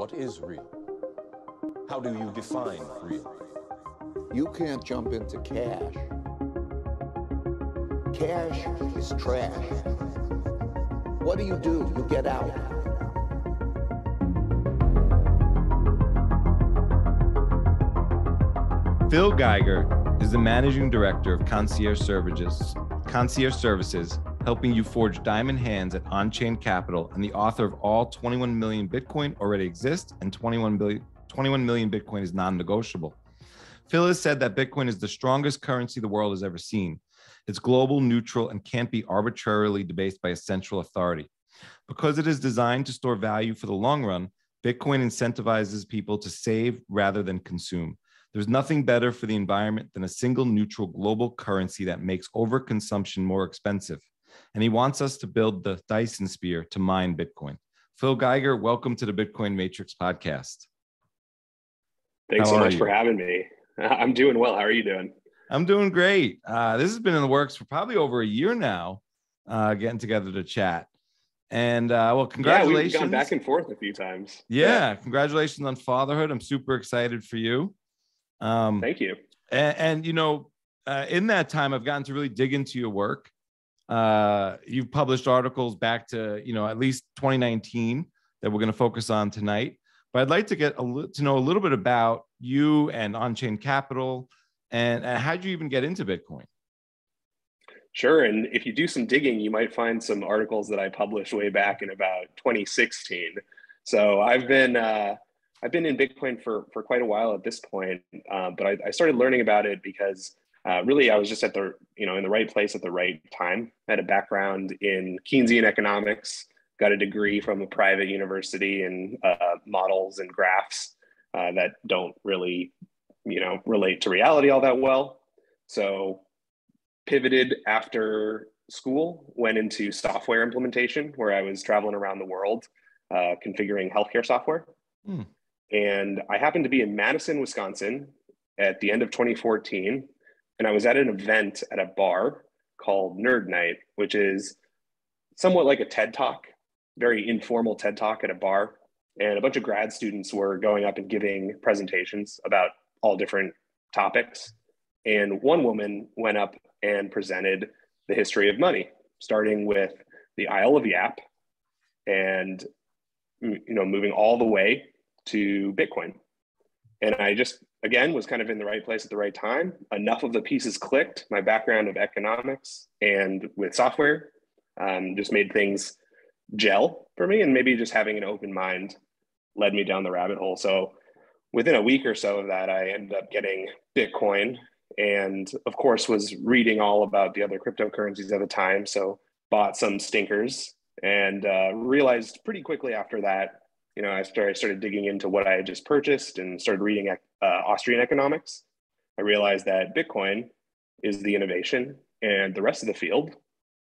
What is real? How do you define real? You can't jump into cash. Cash is trash. What do? You get out. Phil Geiger is the managing director of Concierge Services, helping you forge diamond hands at Unchained Capital, and the author of All 21 Million Bitcoin Already Exist and 21 million Bitcoin is Non-Negotiable. Phil has said that Bitcoin is the strongest currency the world has ever seen. It's global, neutral, and can't be arbitrarily debased by a central authority. Because it is designed to store value for the long run, Bitcoin incentivizes people to save rather than consume. There's nothing better for the environment than a single neutral global currency that makes overconsumption more expensive. And he wants us to build the Dyson Sphere to mine Bitcoin. Phil Geiger, welcome to the Bitcoin Matrix podcast. Thanks so much for having me. I'm doing well. How are you doing? I'm doing great. This has been in the works for probably over a year now, getting together to chat. And well, congratulations. Yeah, we've gone back and forth a few times. Yeah, congratulations on fatherhood. I'm super excited for you. Thank you. And you know, in that time, I've gotten to really dig into your work. You've published articles back to, at least 2019 that we're going to focus on tonight. But I'd like to get to know a little bit about you and Unchained Capital, and how did you even get into Bitcoin? Sure. And if you do some digging, you might find some articles that I published way back in about 2016. So I've been in Bitcoin for quite a while at this point, but I started learning about it because really I was just at the in the right place at the right time. I had a background in Keynesian economics, got a degree from a private university in models and graphs that don't really relate to reality all that well. So pivoted after school, went into software implementation where I was traveling around the world configuring healthcare software. And I happened to be in Madison, Wisconsin at the end of 2014. And I was at an event at a bar called Nerd Night, which is somewhat like a TED Talk, very informal TED Talk at a bar. And a bunch of grad students were going up and giving presentations about all different topics. And one woman went up and presented the history of money, starting with the Isle of Yap and moving all the way to Bitcoin. And I just, again, was kind of in the right place at the right time. Enough of the pieces clicked. My background of economics and with software just made things gel for me. And maybe just having an open mind led me down the rabbit hole. So within a week or so of that, I ended up getting Bitcoin, and of course was reading all about the other cryptocurrencies at the time. So bought some stinkers and realized pretty quickly after that, I started digging into what I had just purchased and started reading Austrian economics. I realized that Bitcoin is the innovation and the rest of the field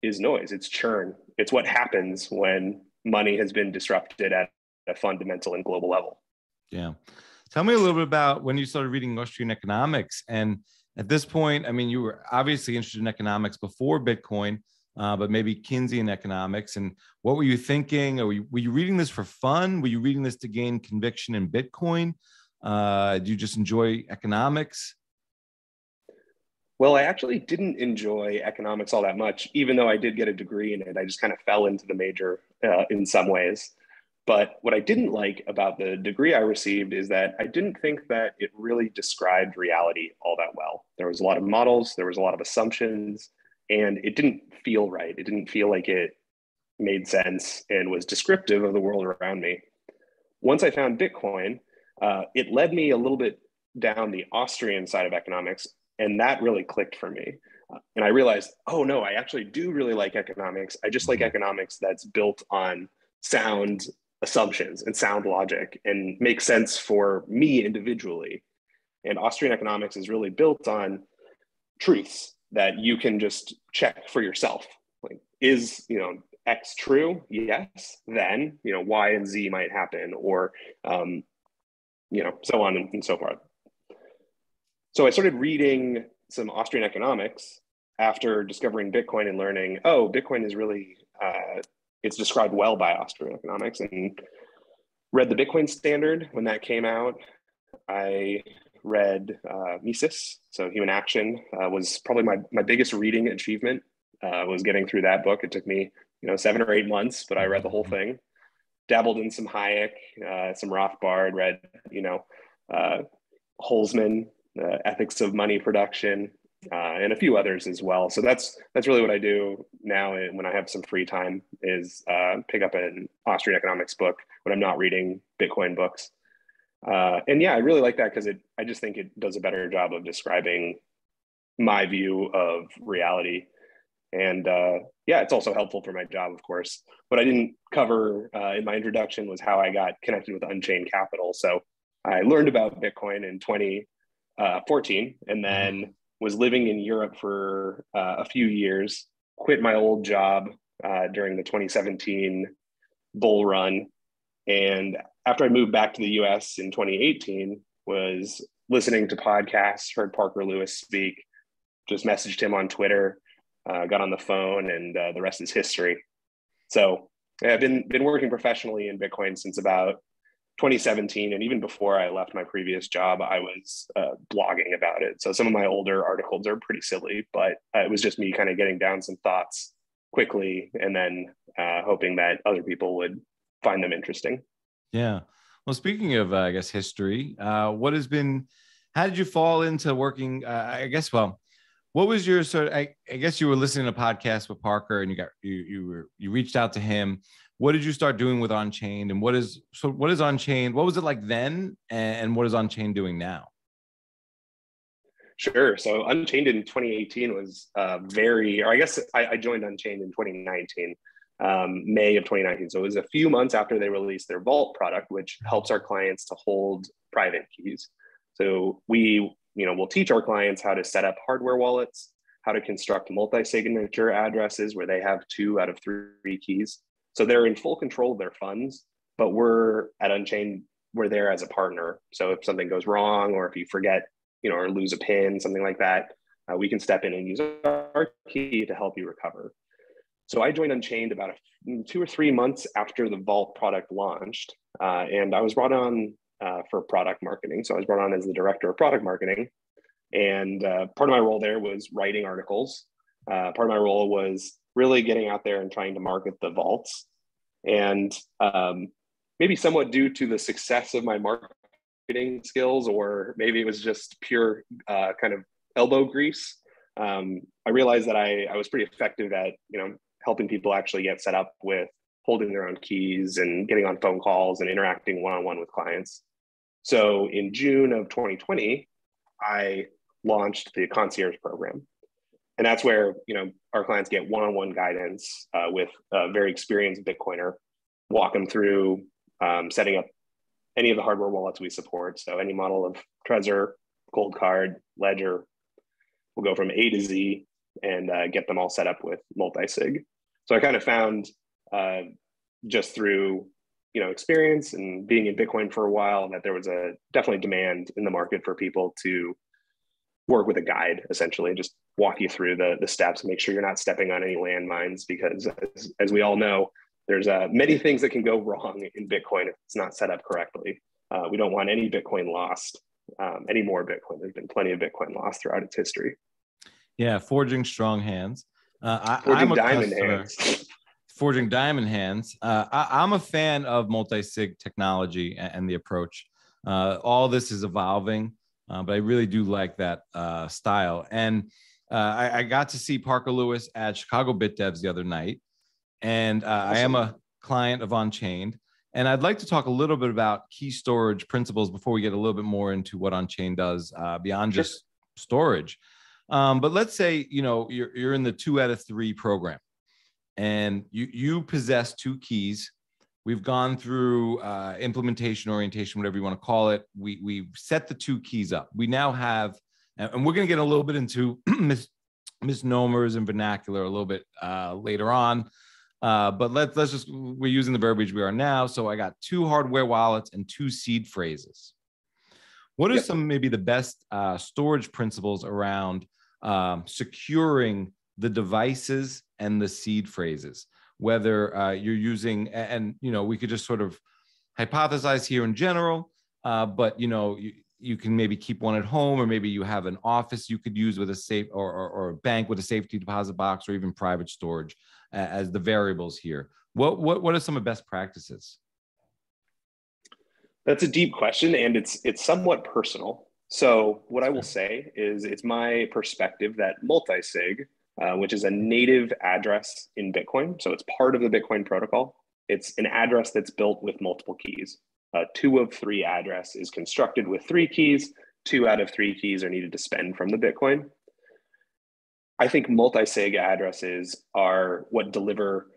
is noise. It's churn. It's what happens when money has been disrupted at a fundamental and global level. Yeah. Tell me a little bit about when you started reading Austrian economics. And at this point, I mean, you were obviously interested in economics before Bitcoin, but maybe Keynesian economics. And what were you thinking? Or were you reading this for fun? Were you reading this to gain conviction in Bitcoin? Do you just enjoy economics? Well, I actually didn't enjoy economics all that much, even though I did get a degree in it. I just kind of fell into the major in some ways. But what I didn't like about the degree I received is that I didn't think that it really described reality all that well. There was a lot of models, there was a lot of assumptions, and it didn't feel right. It didn't feel like it made sense and was descriptive of the world around me. Once I found Bitcoin, it led me a little bit down the Austrian side of economics, and that really clicked for me. And I realized, oh no, I actually do really like economics. I just like economics that's built on sound assumptions and sound logic and makes sense for me individually. And Austrian economics is really built on truths that you can just check for yourself. Like, is X true? Yes. Then Y and Z might happen, or so on and so forth. So I started reading some Austrian economics after discovering Bitcoin and learning, Bitcoin is really it's described well by Austrian economics, and read the Bitcoin Standard when that came out. I read Mises, so Human Action, was probably my biggest reading achievement, was getting through that book. It took me 7 or 8 months, but I read the whole thing. Dabbled in some Hayek, some Rothbard, read Holzman, Ethics of Money Production, and a few others as well. So that's really what I do now when I have some free time, is pick up an Austrian economics book when I'm not reading Bitcoin books. And yeah, I really like that because I just think it does a better job of describing my view of reality. And yeah, it's also helpful for my job, of course. What I didn't cover in my introduction was how I got connected with Unchained Capital. So I learned about Bitcoin in 2014, and then was living in Europe for a few years, quit my old job during the 2017 bull run. And after I moved back to the US in 2018, was listening to podcasts, heard Parker Lewis speak, just messaged him on Twitter, got on the phone, and the rest is history. So I've been working professionally in Bitcoin since about 2017. And even before I left my previous job, I was blogging about it. So some of my older articles are pretty silly, but it was just me kind of getting down some thoughts quickly and then hoping that other people would find them interesting. Yeah. Well, speaking of, I guess, history, how did you fall into working, what was your sort of, I guess you were listening to podcasts with Parker and you reached out to him. What did you start doing with Unchained, and what is Unchained? What was it like then, and what is Unchained doing now? Sure. So Unchained in 2018 was I joined Unchained in 2019, May of 2019. So it was a few months after they released their Vault product, which helps our clients to hold private keys. So we'll teach our clients how to set up hardware wallets, how to construct multi-signature addresses where they have 2 out of 3 keys. So they're in full control of their funds, but we're at Unchained, we're there as a partner. So if something goes wrong, or if you forget, or lose a pin, something like that, we can step in and use our key to help you recover. So I joined Unchained about 2 or 3 months after the Vault product launched, and I was brought on for product marketing. So I was brought on as the director of product marketing, and part of my role there was writing articles. Part of my role was really getting out there and trying to market the vaults. And maybe somewhat due to the success of my marketing skills, or maybe it was just pure kind of elbow grease, I realized that I was pretty effective at helping people actually get set up with holding their own keys and getting on phone calls and interacting one-on-one with clients. So in June of 2020, I launched the concierge program. And that's where our clients get one-on-one guidance with a very experienced Bitcoiner, walk them through setting up any of the hardware wallets we support. So any model of Trezor, Cold Card, Ledger, we'll go from A to Z and get them all set up with multi-sig. So I kind of found just through experience and being in Bitcoin for a while that there was a definitely demand in the market for people to work with a guide, essentially, just walk you through the steps and make sure you're not stepping on any landmines, because as we all know, there's many things that can go wrong in Bitcoin if it's not set up correctly. We don't want any Bitcoin lost, any more Bitcoin. There's been plenty of Bitcoin lost throughout its history. Yeah, forging strong hands. Forging diamond hands. Forging diamond hands. I'm a fan of multi-sig technology and the approach. All this is evolving, but I really do like that style. And I got to see Parker Lewis at Chicago BitDevs the other night, and awesome. I am a client of Unchained. And I'd like to talk a little bit about key storage principles before we get a little bit more into what Unchained does beyond just storage. But let's say you're in the 2 out of 3 program, and you possess 2 keys. We've gone through implementation, orientation, whatever you want to call it. We've set the 2 keys up. We now have, and we're going to get a little bit into misnomers and vernacular a little bit later on. But let's just, we're using the verbiage we are now. So I got 2 hardware wallets and 2 seed phrases. What are some maybe the best storage principles around securing the devices and the seed phrases? Whether you're using, and we could just sort of hypothesize here in general, but you can maybe keep one at home, or maybe you have an office you could use with a safe, or a bank with a safety deposit box, or even private storage as the variables here. What are some of best practices? That's a deep question, and it's somewhat personal. So what I will say is it's my perspective that multi-sig, which is a native address in Bitcoin, so it's part of the Bitcoin protocol. It's an address that's built with multiple keys. 2 of 3 address is constructed with 3 keys. 2 out of 3 keys are needed to spend from the Bitcoin. I think multi-sig addresses are what deliver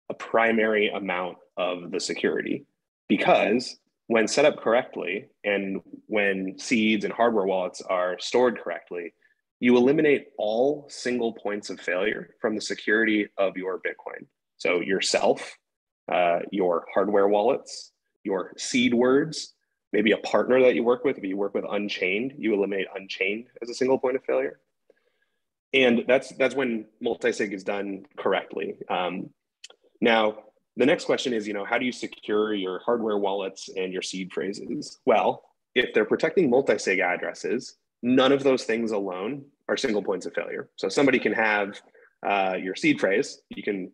a primary amount of the security, because when set up correctly and when seeds and hardware wallets are stored correctly, you eliminate all single points of failure from the security of your Bitcoin. So yourself, your hardware wallets, your seed words, maybe a partner that you work with. If you work with Unchained, you eliminate Unchained as a single point of failure. And that's when multi-sig is done correctly. Now, the next question is, how do you secure your hardware wallets and your seed phrases? Well, if they're protecting multi-sig addresses, none of those things alone are single points of failure. So somebody can have your seed phrase. You can,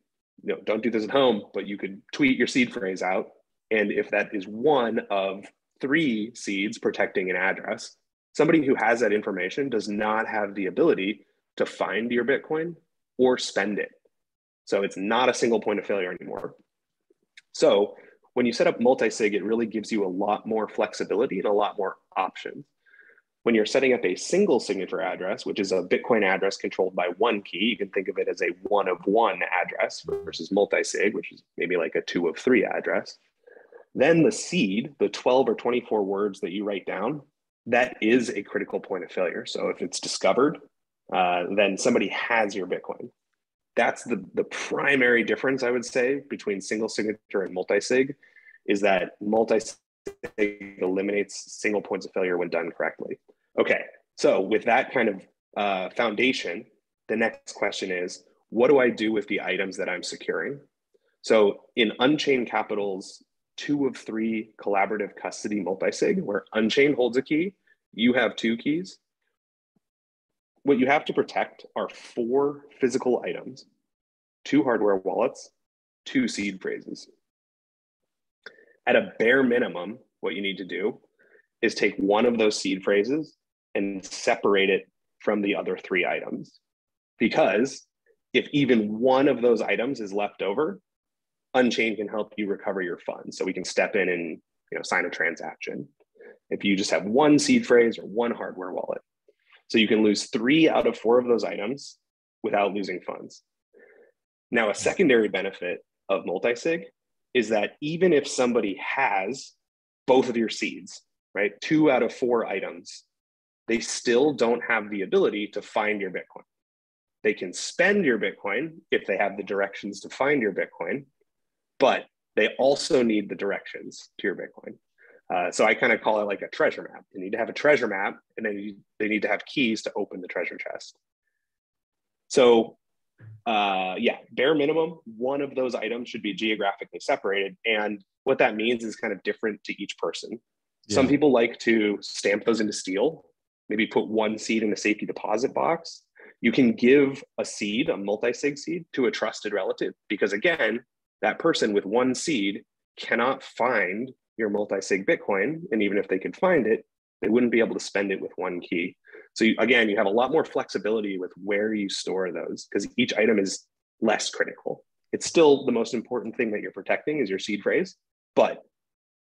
don't do this at home, but you could tweet your seed phrase out. And if that is one of 3 seeds protecting an address, somebody who has that information does not have the ability to find your Bitcoin or spend it. So it's not a single point of failure anymore. So when you set up multi-sig, it really gives you a lot more flexibility and a lot more options. When you're setting up a single signature address, which is a Bitcoin address controlled by 1 key, you can think of it as a 1 of 1 address versus multi-sig, which is maybe like a 2 of 3 address. Then the seed, the 12 or 24 words that you write down, that is a critical point of failure. So if it's discovered, then somebody has your Bitcoin. That's the primary difference, I would say, between single signature and multi-sig, is that multi-sig eliminates single points of failure when done correctly. Okay, so with that kind of foundation, the next question is, what do I do with the items that I'm securing? So in Unchained Capital's 2 of 3 collaborative custody multi-sig, where Unchained holds a key, you have 2 keys. What you have to protect are 4 physical items, 2 hardware wallets, 2 seed phrases. At a bare minimum, what you need to do is take one of those seed phrases and separate it from the other 3 items. Because if even one of those items is left over, Unchained can help you recover your funds. So we can step in and sign a transaction. If you just have 1 seed phrase or 1 hardware wallet. So you can lose 3 out of 4 of those items without losing funds. Now, a secondary benefit of multi-sig is that even if somebody has both of your seeds, right, 2 out of 4 items, they still don't have the ability to find your Bitcoin. They can spend your Bitcoin if they have the directions to find your Bitcoin, but they also need the directions to your Bitcoin. So I kind of call it like a treasure map. They need to have a treasure map, and then they need to have keys to open the treasure chest. So bare minimum, one of those items should be geographically separated. And what that means is kind of different to each person. Yeah. Some people like to stamp those into steel, maybe put 1 seed in a safety deposit box. You can give a seed, a multi-sig seed, to a trusted relative, because again, that person with 1 seed cannot find your multi-sig Bitcoin. And even if they could find it, they wouldn't be able to spend it with 1 key. So you have a lot more flexibility with where you store those, because each item is less critical. It's still the most important thing that you're protecting is your seed phrase, but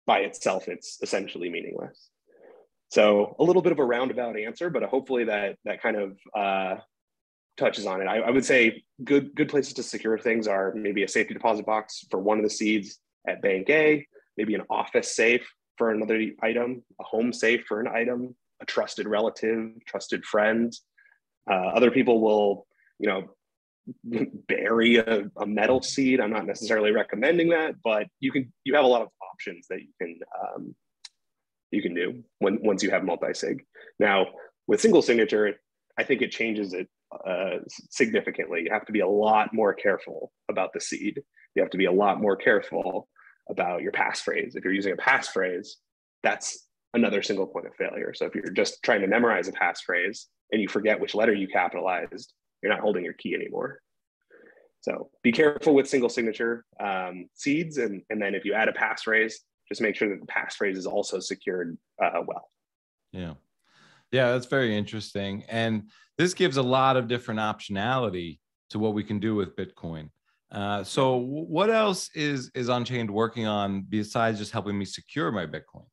by itself, it's essentially meaningless. So a little bit of a roundabout answer, but hopefully that kind of touches on it. I would say good places to secure things are maybe a safety deposit box for one of the seeds at Bank A, maybe an office safe for another item, a home safe for an item, a trusted relative, trusted friend. Other people will, bury a metal seed. I'm not necessarily recommending that, but you have a lot of options that you can do once you have multi-sig. Now, with single signature, I think it changes it significantly. You have to be a lot more careful about the seed. You have to be a lot more careful about your passphrase. If you're using a passphrase, that's another single point of failure. So if you're just trying to memorize a passphrase and you forget which letter you capitalized, you're not holding your key anymore. So be careful with single signature seeds. And then if you add a passphrase, just make sure that the passphrase is also secured well. Yeah. Yeah, that's very interesting. And this gives a lot of different optionality to what we can do with Bitcoin. So what else is Unchained working on besides just helping me secure my Bitcoin?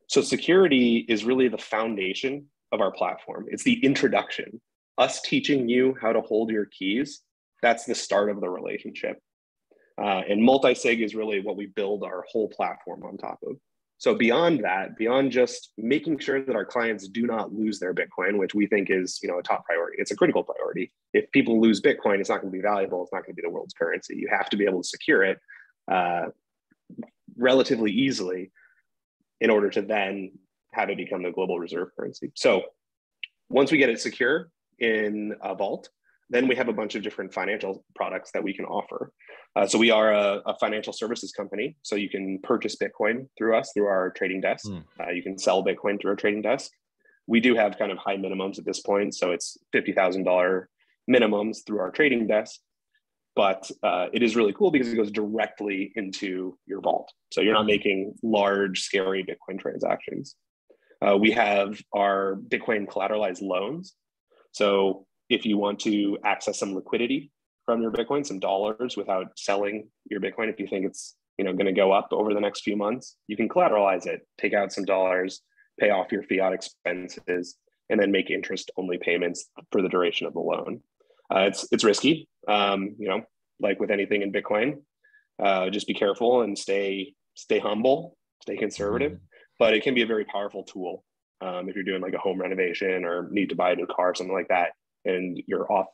So security is really the foundation of our platform. It's the introduction. Us teaching you how to hold your keys, that's the start of the relationship. And multi-sig is really what we build our whole platform on top of. So beyond that, beyond just making sure that our clients do not lose their Bitcoin, which we think is, a top priority. It's a critical priority. If people lose Bitcoin, it's not going to be valuable. It's not going to be the world's currency. You have to be able to secure it relatively easily in order to then have it become the global reserve currency. So once we get it secure in a vault, then we have a bunch of different financial products that we can offer. So we are a financial services company. So you can purchase Bitcoin through us, through our trading desk. You can sell Bitcoin through our trading desk. We do have kind of high minimums at this point. So it's $50,000 minimums through our trading desk. But it is really cool because it goes directly into your vault. So you're not making large, scary Bitcoin transactions. We have our Bitcoin collateralized loans. So if you want to access some liquidity from your Bitcoin, some dollars without selling your Bitcoin, if you think it's going to go up over the next few months, you can collateralize it, take out some dollars, pay off your fiat expenses, and then make interest-only payments for the duration of the loan. It's risky, like with anything in Bitcoin. Just be careful and stay humble, stay conservative. But it can be a very powerful tool if you're doing like a home renovation or need to buy a new car, something like that, and you're off.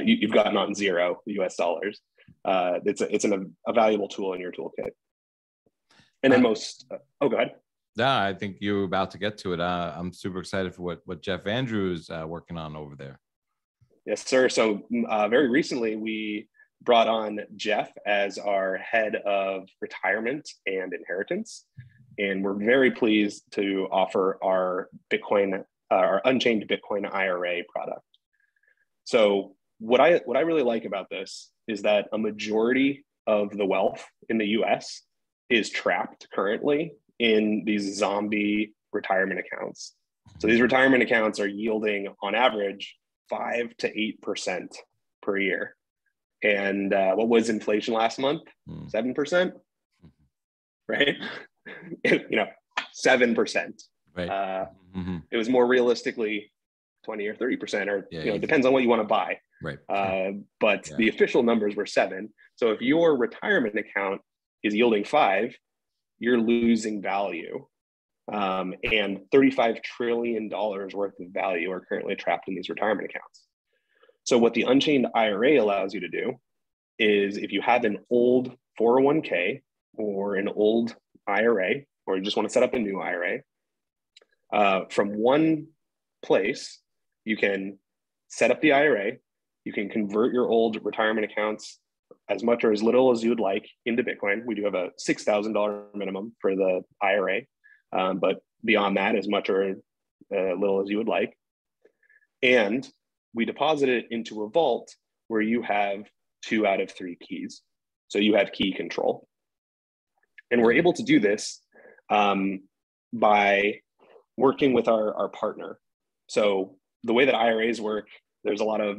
You've gotten on zero US dollars. It's a valuable tool in your toolkit. And then go ahead. Yeah, I think you're about to get to it. I'm super excited for what Jeff Andrews working on over there. Yes, sir. So very recently, we brought on Jeff as our head of retirement and inheritance. And we're very pleased to offer our Unchained Bitcoin IRA product. So what I really like about this is that a majority of the wealth in the US is trapped currently in these zombie retirement accounts. So these retirement accounts are yielding on average 5 to 8% per year. And what was inflation last month? 7%, right? 7%. Right. It was more realistically 20 or 30%, or it depends on what you want to buy. Right. But the official numbers were 7. So if your retirement account is yielding 5, you're losing value. And $35 trillion worth of value are currently trapped in these retirement accounts. So what the Unchained IRA allows you to do is, if you have an old 401k or an old IRA, or you just want to set up a new IRA, from one place, you can set up the IRA, you can convert your old retirement accounts as much or as little as you would like into Bitcoin. We do have a $6,000 minimum for the IRA, but beyond that, as much or little as you would like. And we deposit it into a vault where you have 2 out of 3 keys. So you have key control. And we're able to do this by working with our partner. So the way that IRAs work, there's a lot of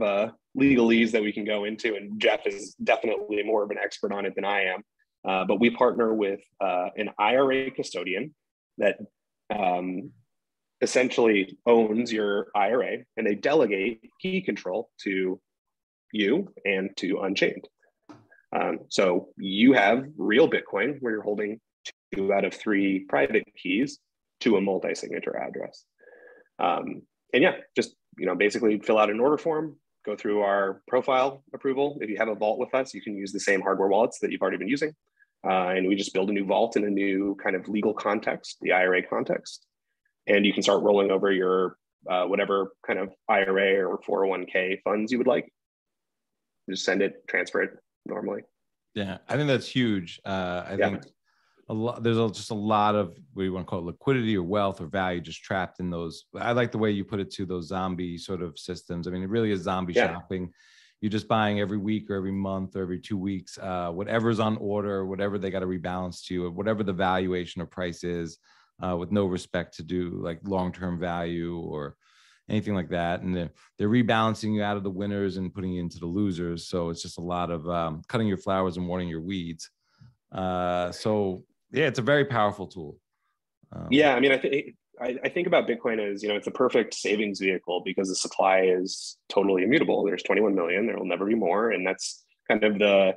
legalese that we can go into, and Jeff is definitely more of an expert on it than I am. But we partner with an IRA custodian that essentially owns your IRA, and they delegate key control to you and to Unchained. So you have real Bitcoin where you're holding 2 out of 3 private keys to a multi-signature address. And yeah, just basically fill out an order form, go through our profile approval. If you have a vault with us, you can use the same hardware wallets that you've already been using. And we just build a new vault in a new kind of legal context, the IRA context. And you can start rolling over your whatever kind of IRA or 401k funds you would like. Just send it, transfer it normally. Yeah, I think that's huge. I Yeah. think just a lot of what you want to call it, liquidity or wealth or value just trapped in those. I like the way you put it to those zombie sort of systems. I mean, it really is zombie shopping. You're just buying every week or every month or every 2 weeks, whatever's on order, whatever they got to rebalance to, or whatever the valuation or price is, with no respect to do like long-term value or anything like that. And they're rebalancing you out of the winners and putting you into the losers. So it's just a lot of cutting your flowers and watering your weeds. So yeah, it's a very powerful tool. Yeah, I mean, I think about Bitcoin as, it's a perfect savings vehicle because the supply is totally immutable. There's 21 million, there will never be more. And that's kind of the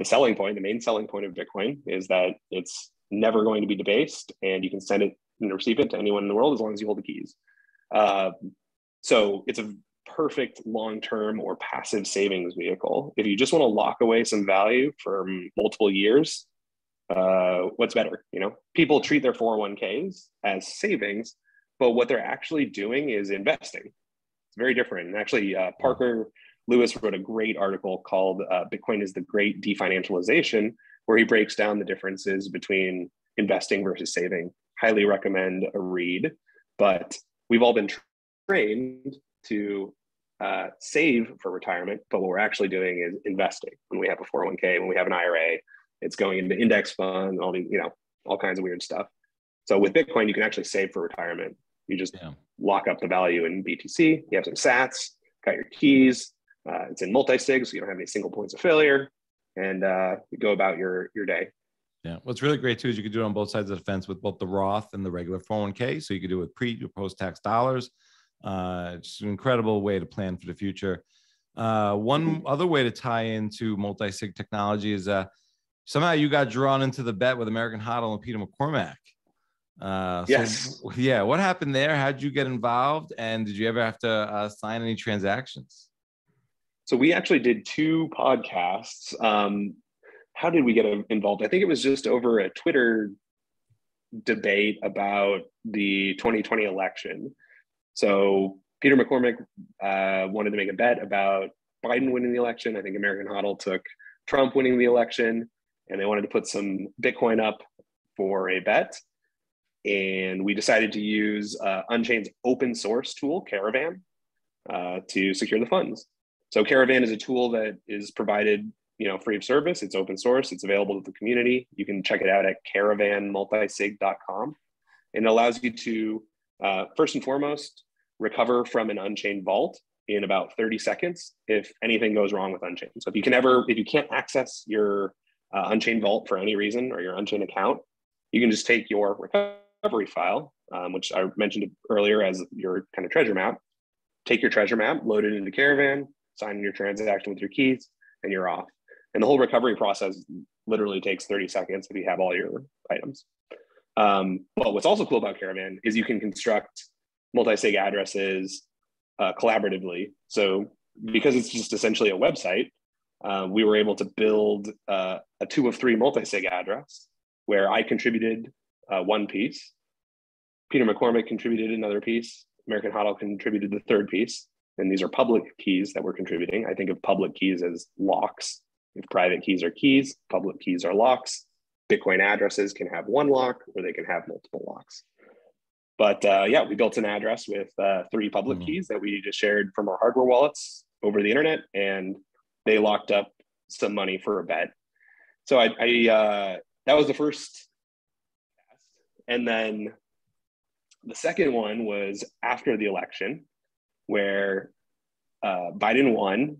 selling point, the main selling point of Bitcoin is that it's never going to be debased and you can send it and receive it to anyone in the world as long as you hold the keys. So it's a perfect long-term or passive savings vehicle. If you just want to lock away some value for multiple years, what's better? People treat their 401ks as savings, but what they're actually doing is investing. It's very different. And actually, Parker Lewis wrote a great article called Bitcoin is the Great Definancialization, where he breaks down the differences between investing versus saving. Highly recommend a read. But we've all been trained to save for retirement, but what we're actually doing is investing. When we have a 401k, when we have an IRA, it's going into index funds, all these, all kinds of weird stuff. So with Bitcoin, you can actually save for retirement. You just lock up the value in BTC. You have some sats, got your keys. It's in multi-sig, so you don't have any single points of failure, and you go about your day. Yeah, what's really great too is you could do it on both sides of the fence with both the Roth and the regular 401k. So you could do it with pre or post-tax dollars. It's an incredible way to plan for the future. One other way to tie into multi-sig technology is somehow you got drawn into the bet with American HODL and Peter McCormack. Yes. So, yeah, what happened there? How did you get involved? And did you ever have to sign any transactions? So we actually did 2 podcasts. How did we get involved? I think it was just over a Twitter debate about the 2020 election. So Peter McCormack wanted to make a bet about Biden winning the election. I think American HODL took Trump winning the election, and they wanted to put some Bitcoin up for a bet. And we decided to use Unchained's open source tool, Caravan, to secure the funds. So Caravan is a tool that is provided, free of service. It's open source. It's available to the community. You can check it out at caravanmultisig.com. And it allows you to, first and foremost, recover from an Unchained vault in about 30 seconds if anything goes wrong with Unchained. So if you can't access your Unchained vault for any reason or your Unchained account, you can just take your recovery file, which I mentioned earlier as your kind of treasure map, take your treasure map, load it into Caravan, sign your transaction with your keys, and you're off. And the whole recovery process literally takes 30 seconds if you have all your items. But what's also cool about Caravan is you can construct multi-sig addresses collaboratively. So because it's just essentially a website, we were able to build a 2 of 3 multi-sig address where I contributed one piece, Peter McCormack contributed another piece, American HODL contributed the third piece, and these are public keys that we're contributing. I think of public keys as locks. If private keys are keys, public keys are locks. Bitcoin addresses can have one lock or they can have multiple locks. But we built an address with 3 public keys that we just shared from our hardware wallets over the internet, and they locked up some money for a bet. So I that was the first. And then the second one was after the election where Biden won.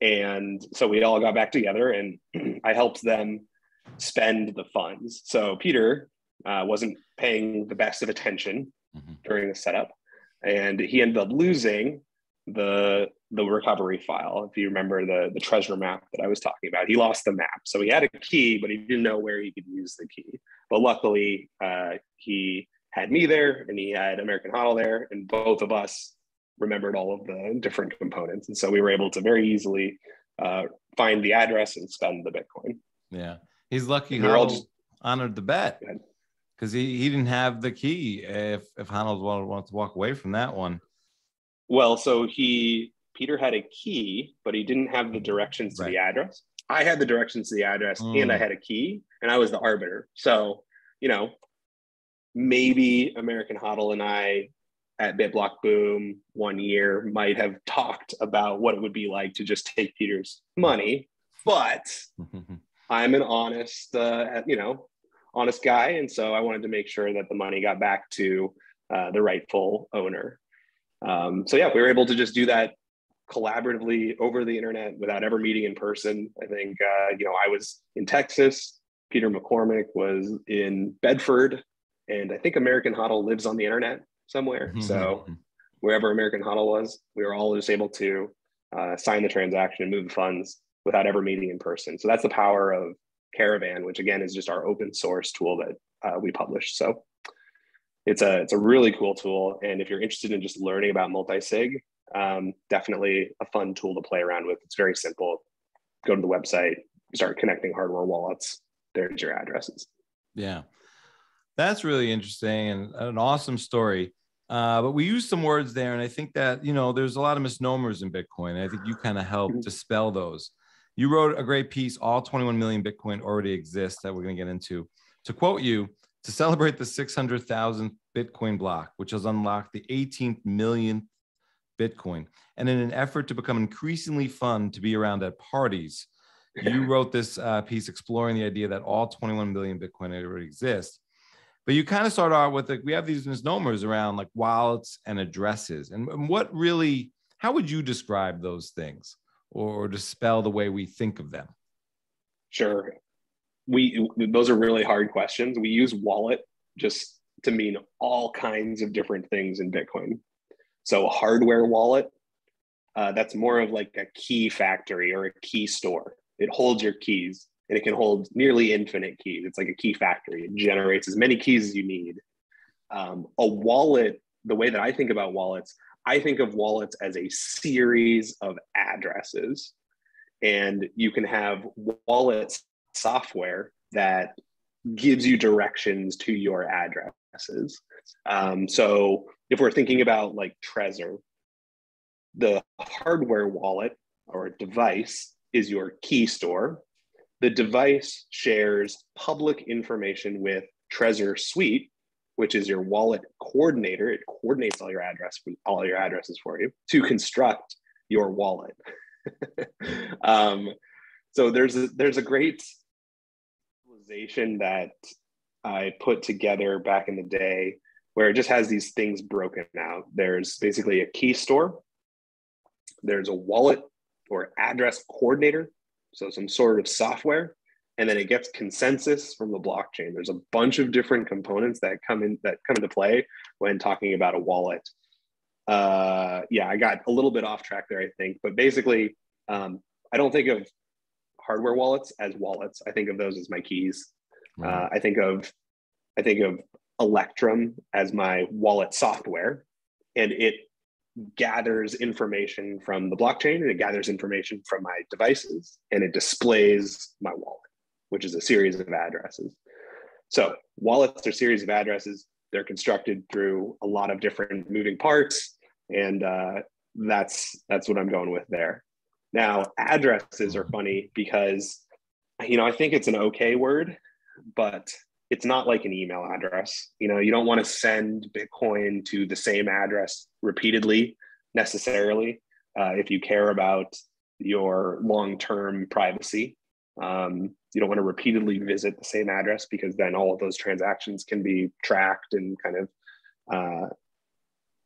And so we all got back together and I helped them spend the funds. So Peter wasn't paying the best of attention during the setup, and he ended up losing the recovery file. If you remember the treasure map that I was talking about, he lost the map. So he had a key, but he didn't know where he could use the key. But luckily, he had me there and he had American HODL there, and both of us remembered all of the different components. And so we were able to very easily find the address and spend the Bitcoin. Yeah. He's lucky HODL just honored the bet because he didn't have the key if HODL wanted to walk away from that one. Well, so Peter had a key, but he didn't have the directions to the address. I had the directions to the address and I had a key, and I was the arbiter. So, you know, maybe American HODL and I at BitBlock Boom one year might have talked about what it would be like to just take Peter's money, but I'm an honest, honest guy. And so I wanted to make sure that the money got back to the rightful owner. So yeah, we were able to just do that collaboratively over the internet without ever meeting in person. I think, I was in Texas, Peter McCormick was in Bedford, and I think American HODL lives on the internet somewhere. So wherever American HODL was, we were all just able to sign the transaction and move the funds without ever meeting in person. So that's the power of Caravan, which again is just our open source tool that we published. So it's a really cool tool. And if you're interested in just learning about multi-sig, definitely a fun tool to play around with. It's very simple. Go to the website, start connecting hardware wallets. There's your addresses. Yeah. That's really interesting and an awesome story. But we use some words there. And I think that, there's a lot of misnomers in Bitcoin. And I think you kind of helped dispel those. You wrote a great piece, all 21 million Bitcoin already exists, that we're going to get into. To quote you, to celebrate the 600,000th Bitcoin block, which has unlocked the 18th millionth Bitcoin. And in an effort to become increasingly fun to be around at parties, you wrote this piece exploring the idea that all 21 million Bitcoin already exist. But you kind of start out with, we have these misnomers around like wallets and addresses. And how would you describe those things or dispel the way we think of them? Sure. Those are really hard questions. We use wallet just to mean all kinds of different things in Bitcoin. So a hardware wallet, that's more of like a key factory or a key store. It holds your keys. And it can hold nearly infinite keys. It's like a key factory. It generates as many keys as you need. A wallet, the way that I think about wallets, I think of wallets as a series of addresses. And you can have wallet software that gives you directions to your addresses. So if we're thinking about like Trezor, the hardware wallet or device is your key store. The device shares public information with Trezor Suite, which is your wallet coordinator. It coordinates all your addresses for you to construct your wallet. So there's a great visualization that I put together back in the day where it just has these things broken out. There's basically a key store. There's a wallet or address coordinator, so some sort of software, and then it gets consensus from the blockchain. There's a bunch of different components that come into play when talking about a wallet. I got a little bit off track there, I think, but basically, I don't think of hardware wallets as wallets. I think of those as my keys. I think of Electrum as my wallet software, and it gathers information from the blockchain, and it gathers information from my devices, and it displays my wallet, which is a series of addresses. So wallets are a series of addresses. They're constructed through a lot of different moving parts, and that's what I'm going with there. Now, addresses are funny because, I think it's an okay word, but it's not like an email address. You don't want to send Bitcoin to the same address repeatedly necessarily if you care about your long-term privacy. You don't want to repeatedly visit the same address because then all of those transactions can be tracked and kind of,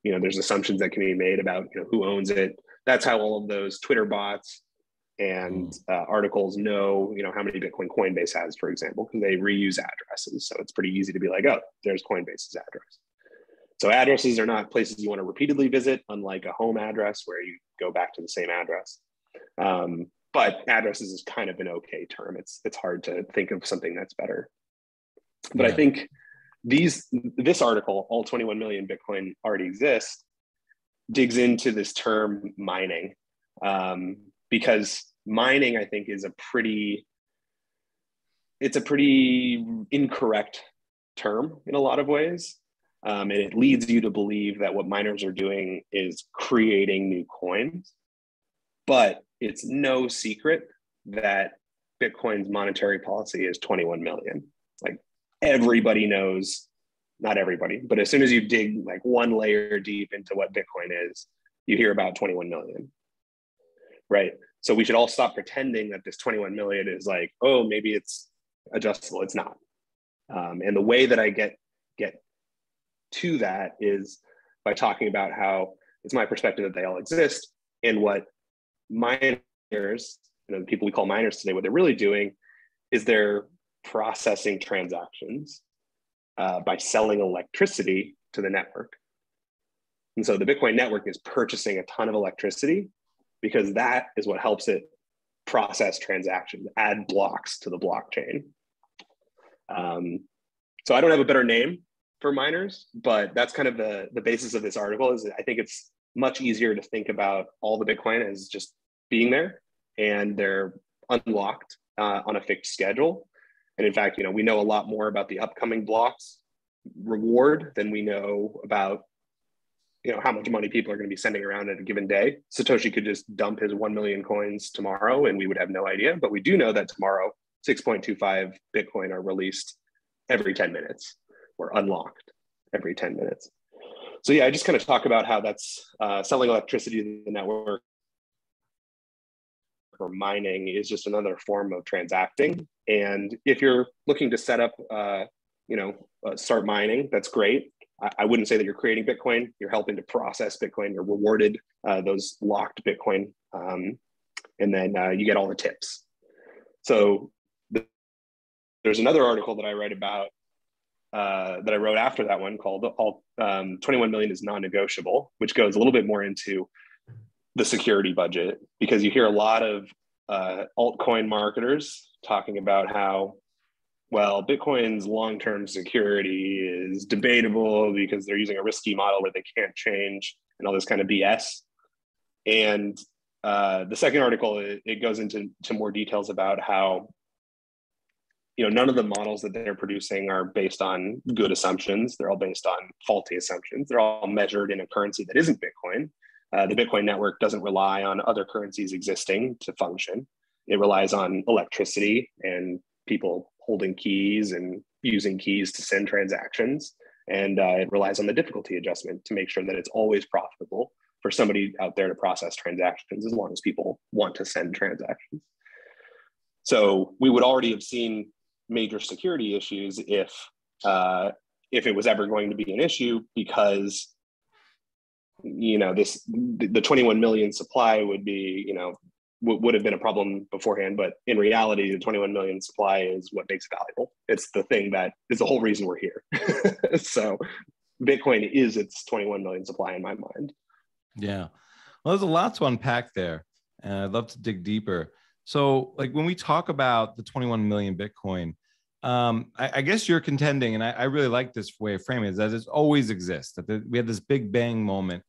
there's assumptions that can be made about who owns it. That's how all of those Twitter bots and articles know, how many Bitcoin Coinbase has, for example, because they reuse addresses. So it's pretty easy to be like, oh, there's Coinbase's address. So addresses are not places you want to repeatedly visit, unlike a home address where you go back to the same address. But addresses is kind of an okay term. It's hard to think of something that's better. But I think this article, all 21 million Bitcoin already exist, digs into this term mining. Because mining, I think, is a pretty incorrect term in a lot of ways. And it leads you to believe that what miners are doing is creating new coins. But it's no secret that Bitcoin's monetary policy is 21 million. Like everybody knows, not everybody, but as soon as you dig like one layer deep into what Bitcoin is, you hear about 21 million, right? So we should all stop pretending that this 21 million is like, oh, maybe it's adjustable. It's not. And the way that I get to that is by talking about how it's my perspective that they all exist, and what miners, the people we call miners today, what they're really doing is they're processing transactions by selling electricity to the network. And so the Bitcoin network is purchasing a ton of electricity because that is what helps it process transactions, add blocks to the blockchain. So I don't have a better name for miners, but that's kind of the basis of this article. Is I think it's much easier to think about all the Bitcoin as just being there, and they're unlocked on a fixed schedule. And in fact, we know a lot more about the upcoming blocks reward than we know about how much money people are going to be sending around at a given day. Satoshi could just dump his 1 million coins tomorrow and we would have no idea. But we do know that tomorrow 6.25 Bitcoin are released every 10 minutes or unlocked every 10 minutes. So yeah, I just kind of talk about how that's selling electricity to the network or mining is just another form of transacting. And if you're looking to set up, start mining, that's great. I wouldn't say that you're creating Bitcoin. You're helping to process Bitcoin. You're rewarded those locked Bitcoin, and then you get all the tips. So there's another article that I write about that I wrote after that one called 21 million is non-negotiable, which goes a little bit more into the security budget, because you hear a lot of altcoin marketers talking about how, well, Bitcoin's long-term security is debatable because they're using a risky model where they can't change and all this kind of BS. And the second article, it goes into more details about how none of the models that they're producing are based on good assumptions. They're all based on faulty assumptions. They're all measured in a currency that isn't Bitcoin. The Bitcoin network doesn't rely on other currencies existing to function. It relies on electricity and people holding keys and using keys to send transactions. And it relies on the difficulty adjustment to make sure that it's always profitable for somebody out there to process transactions, as long as people want to send transactions. So we would already have seen major security issues if it was ever going to be an issue, because the 21 million supply would be would have been a problem beforehand, but in reality the 21 million supply is what makes it valuable. It's the thing that is the whole reason we're here. So Bitcoin is its 21 million supply in my mind. Yeah, well, there's a lot to unpack there, and I'd love to dig deeper. So like when we talk about the 21 million Bitcoin, I guess you're contending, and I really like this way of framing it, is that it always exists, that we had this big bang moment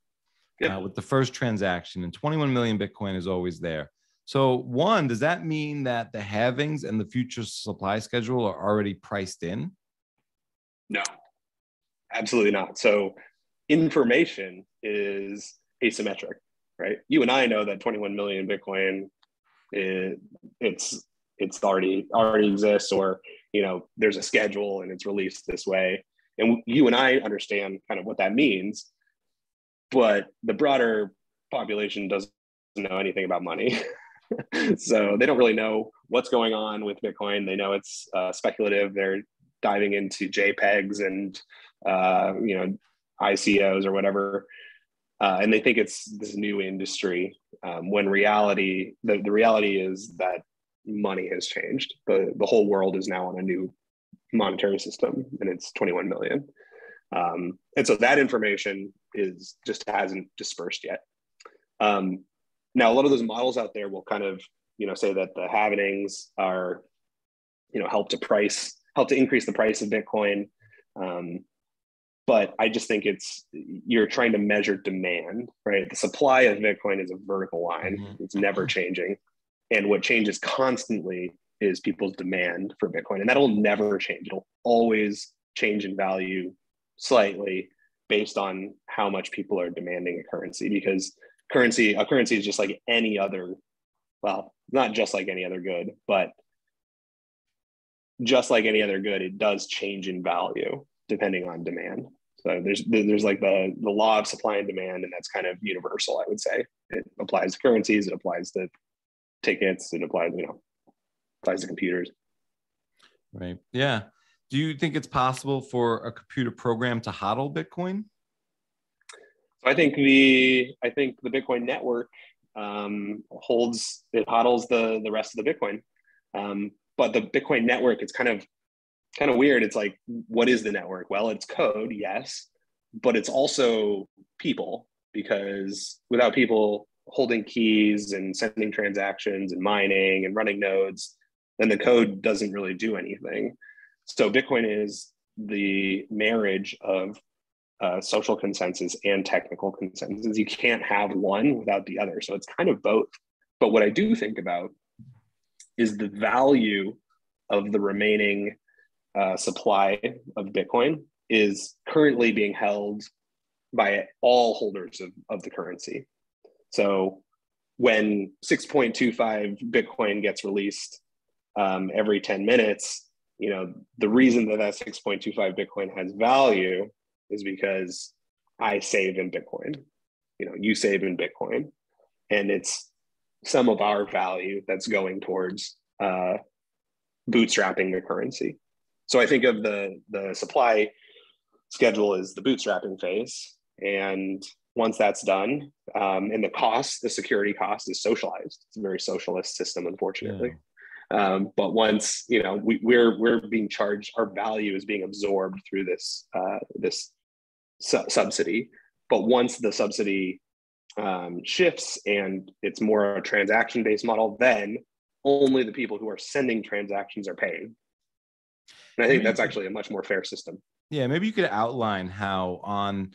with the first transaction, and 21 million Bitcoin is always there. So one, does that mean that the halvings and the future supply schedule are already priced in? No, absolutely not. So information is asymmetric, right? You and I know that 21 million Bitcoin it's already exists, or there's a schedule and it's released this way, and you and I understand kind of what that means, but the broader population doesn't know anything about money. So they don't really know what's going on with Bitcoin. They know it's speculative. They're diving into JPEGs and ICOs or whatever, and they think it's this new industry, when the reality is that money has changed. The whole world is now on a new monetary system, and it's 21 million. And so that information hasn't dispersed yet. Now, a lot of those models out there will kind of, say that the halvings are, help to increase the price of Bitcoin. But I just think you're trying to measure demand, right? The supply of Bitcoin is a vertical line. Mm-hmm. It's never changing. And what changes constantly is people's demand for Bitcoin. And that'll never change. It'll always change in value slightly based on how much people are demanding a currency, because a currency is just like any other, well, not just like any other good, but just like any other good, it does change in value depending on demand. So there's like the law of supply and demand, and that's kind of universal, I would say. It applies to currencies, it applies to tickets, it applies, applies to computers. Right. Yeah. Do you think it's possible for a computer program to hodl Bitcoin? So I think the Bitcoin network hodls the rest of the Bitcoin. But the Bitcoin network, it's kind of weird. It's like, what is the network? Well, it's code, yes, but it's also people, because without people holding keys and sending transactions and mining and running nodes, then the code doesn't really do anything. So Bitcoin is the marriage of social consensus and technical consensus. You can't have one without the other. So it's kind of both. But what I do think about is the value of the remaining supply of Bitcoin is currently being held by all holders of the currency. So when 6.25 Bitcoin gets released every 10 minutes, the reason that 6.25 Bitcoin has value is because I save in Bitcoin, you save in Bitcoin, and it's some of our value that's going towards bootstrapping the currency. So I think of the supply schedule as the bootstrapping phase. And once that's done, and the security cost is socialized. It's a very socialist system, unfortunately. Yeah. But once, we're being charged, our value is being absorbed through this subsidy. But once the subsidy shifts and it's more a transaction-based model, then only the people who are sending transactions are paying. And I think that's actually a much more fair system. Yeah, maybe you could outline how on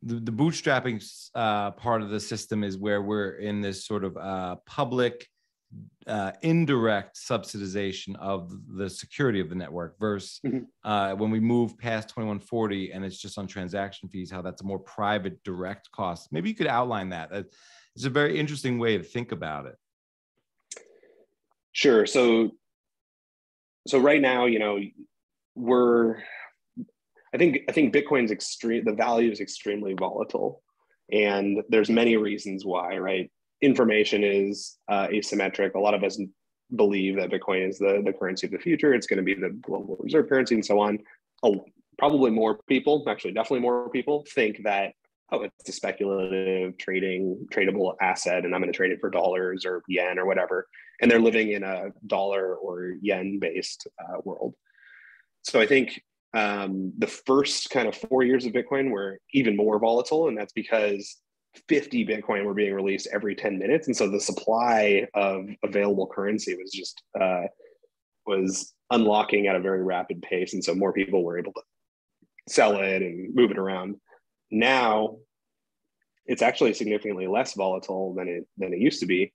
the bootstrapping part of the system is where we're in this sort of public indirect subsidization of the security of the network versus when we move past 2140 and it's just on transaction fees, how that's a more private direct cost. Maybe you could outline that. It's a very interesting way to think about it. Sure. So right now, I think Bitcoin's the value is extremely volatile, and there's many reasons why, right? Information is asymmetric. A lot of us believe that Bitcoin is the currency of the future. It's going to be the global reserve currency and so on. Probably more people, actually definitely more people, think that, it's a speculative tradable asset, and I'm going to trade it for dollars or yen or whatever. And they're living in a dollar or yen based world. So I think the first kind of 4 years of Bitcoin were even more volatile, and that's because 50 Bitcoin were being released every 10 minutes. And so the supply of available currency was just was unlocking at a very rapid pace. And so more people were able to sell it and move it around. Now it's actually significantly less volatile than it used to be,